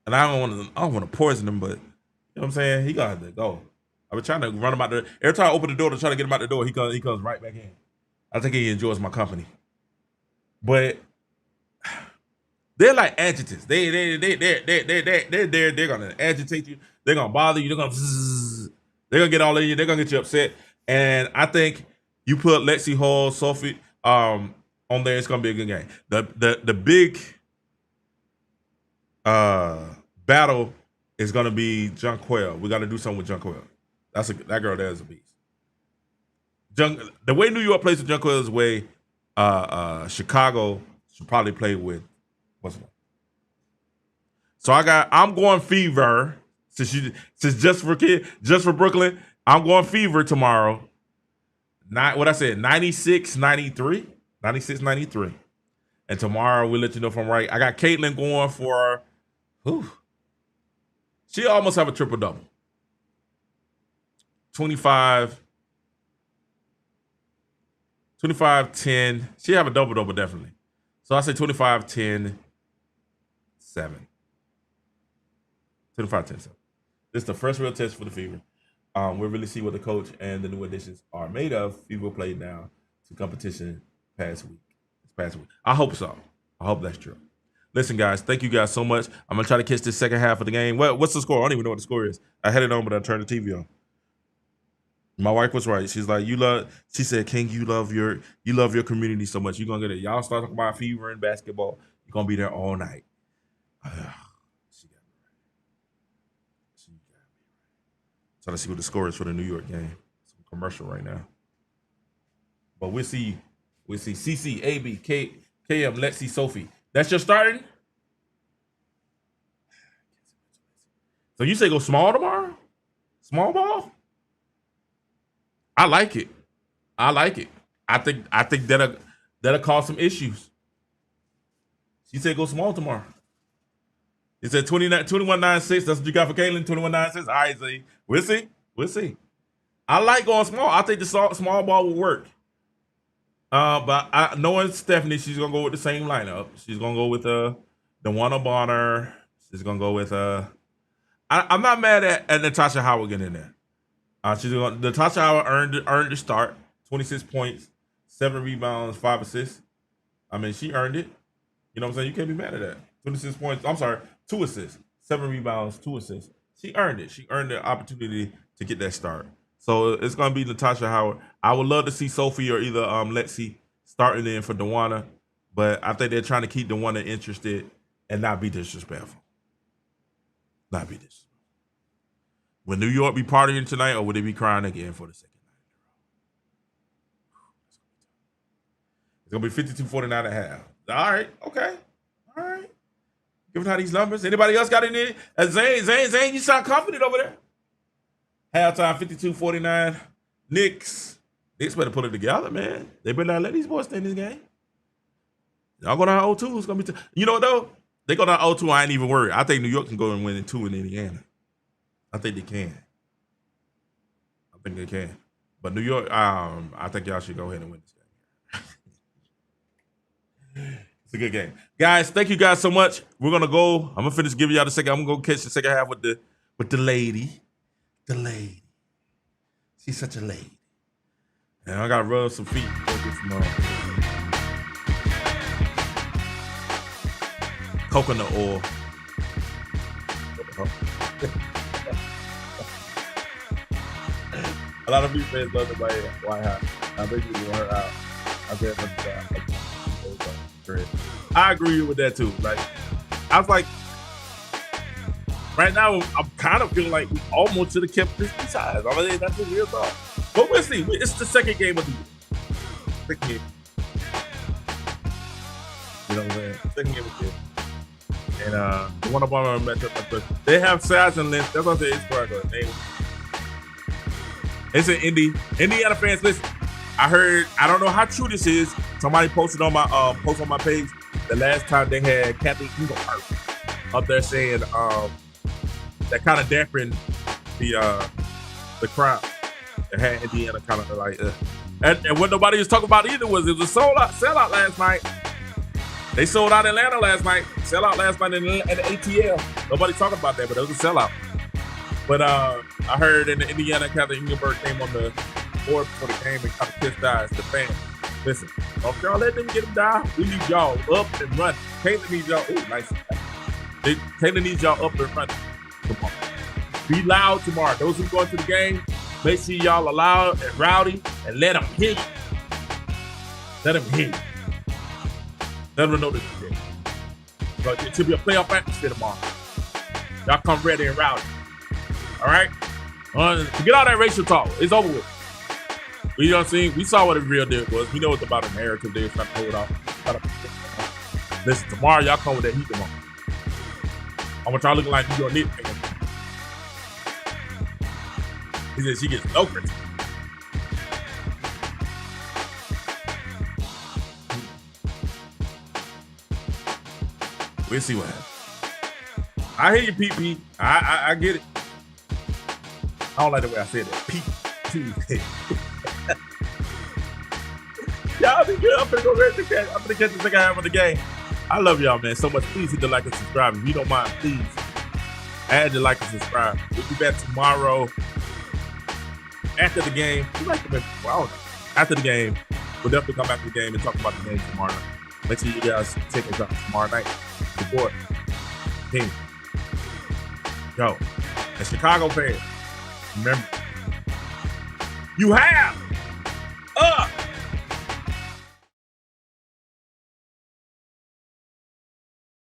And I don't want to poison him, but you know what I'm saying? He got to go. I've been trying to run him out there. Every time I open the door to try to get him out the door, he comes right back in. I think he enjoys my company. But they're like adjectives. They're gonna agitate you. They're gonna bother you. They're gonna get all in you. They're gonna get you upset. And I think you put Lexi Hall, Sophie on there. It's gonna be a good game. The big battle is gonna be Jonquel. We got to do something with Jonquel. That girl there is a beast. The way New York plays with Jonquel is the way Chicago should probably play with what's it? So I'm going Fever since just for Brooklyn. I'm going Fever tomorrow. 96, 93. And tomorrow we'll let you know if I'm right. I got Caitlin going for she almost have a triple double. 25, 10. She have a double definitely. So I say 25, 10, 7. 25, 10, 7. This is the first real test for the Fever. We'll really see what the coach and the new additions are made of. Fever played down to competition this past week. I hope so. I hope that's true. Listen, guys, thank you guys so much. I'm gonna try to catch this second half of the game. What's the score? I don't even know what the score is. I had it on, but I turned the TV on. My wife was right. She's like, she said, King, you love your community so much. You're gonna get it. Y'all start talking about Fever and basketball. You're gonna be there all night. She got me right. Trying to see what the score is for the New York game. It's a commercial right now. But we'll see CC, AB, KM, Lexi, Sophie. That's your starting? So you say go small tomorrow? Small ball? I like it. I think that'll cause some issues. She said go small tomorrow. He said 21-9-6. That's what you got for Caitlin. 21-9-6. All right, Z. We'll see. I like going small. I think the small ball will work. But knowing Stephanie, she's gonna go with the same lineup. She's gonna go with DeWanna Bonner. She's gonna go with I'm not mad at Natasha Howard getting in there. Natasha Howard earned the start. 26 points, 7 rebounds, 5 assists. I mean, she earned it. You know what I'm saying? You can't be mad at that. 26 points. I'm sorry, 2 assists, 7 rebounds, 2 assists. She earned it. She earned the opportunity to get that start. So it's gonna be Natasha Howard. I would love to see Sophie or either Lexi starting in for DeWanna, but I think they're trying to keep DeWanna interested and not be disrespectful. Not be disrespectful. Will New York be partying tonight, or will they be crying again for the second night? It's gonna be 52-49 and a half. All right, okay, all right. Giving out these numbers. Anybody else got any? Zane, you sound confident over there. Halftime 52-49. Knicks better put it together, man. They better not let these boys stay in this game. Y'all go down 0-2. It's gonna be. You know what though? They go down 0-2. I ain't even worried. I think New York can go and win 2 in Indiana. I think they can. But New York, I think y'all should go ahead and win this game. It's a good game, guys. Thank you guys so much. We're gonna go. I'm gonna finish giving y'all the second. I'm gonna go catch the second half with the lady. The lady. She's such a lady. And I gotta rub some feet. Coconut oil. A lot of people fans love the White House. I think you want her out. I agree with that too. Like, I was like, right now, I'm kind of feeling like we almost should have kept this size. I mean, that's a real thought. But we'll see. It's the second game of the year. Second game. You know what I'm saying? Second game of the year. And the one up on our matchup, they have size and length. That's what I say. It's correct. It's an Indiana fans. Listen, I don't know how true this is. Somebody posted on my post on my page the last time they had Captain Eagle up there saying that kind of dampened the crowd. It had Indiana kind of like, and what nobody was talking about either was it was a sellout last night. They sold out Atlanta last night. Sellout last night at the ATL. Nobody talking about that, but it was a sellout. But I heard in the Indiana, Captain Engelberg came on the board for the game and kind of kissed eyes to fans. Listen, don't y'all let them get them down. We need y'all up and running. Taylor needs y'all. Ooh, nice. Taylor needs y'all up and running. Come on. Be loud tomorrow. Those who go to the game, make sure y'all are loud and rowdy and let them hit you. Let them hit you. Let them know this is it. But it should be a playoff atmosphere tomorrow. Y'all come ready and rowdy. All right? Forget all that racial talk. It's over with. You know what I'm saying? We saw what the real deal was. We know it's about a narrative they're trying to hold off. Listen, tomorrow y'all come with that heat tomorrow. I want y'all looking like New York Knicks. He said she gets no credit. We'll see what happens. I hear you, PP. I get it. I don't like the way I said that. PP. Y'all be good. I'm gonna go ready to catch. I'm gonna catch the second half of the game. I love y'all, man, so much. Please hit the like and subscribe. If you don't mind, please add the like and subscribe. We'll be back tomorrow after the game. After the game, we'll definitely come after the game and talk about the game tomorrow. Make sure you guys check us out tomorrow night. Support team. Yo, as Chicago fans, remember, you have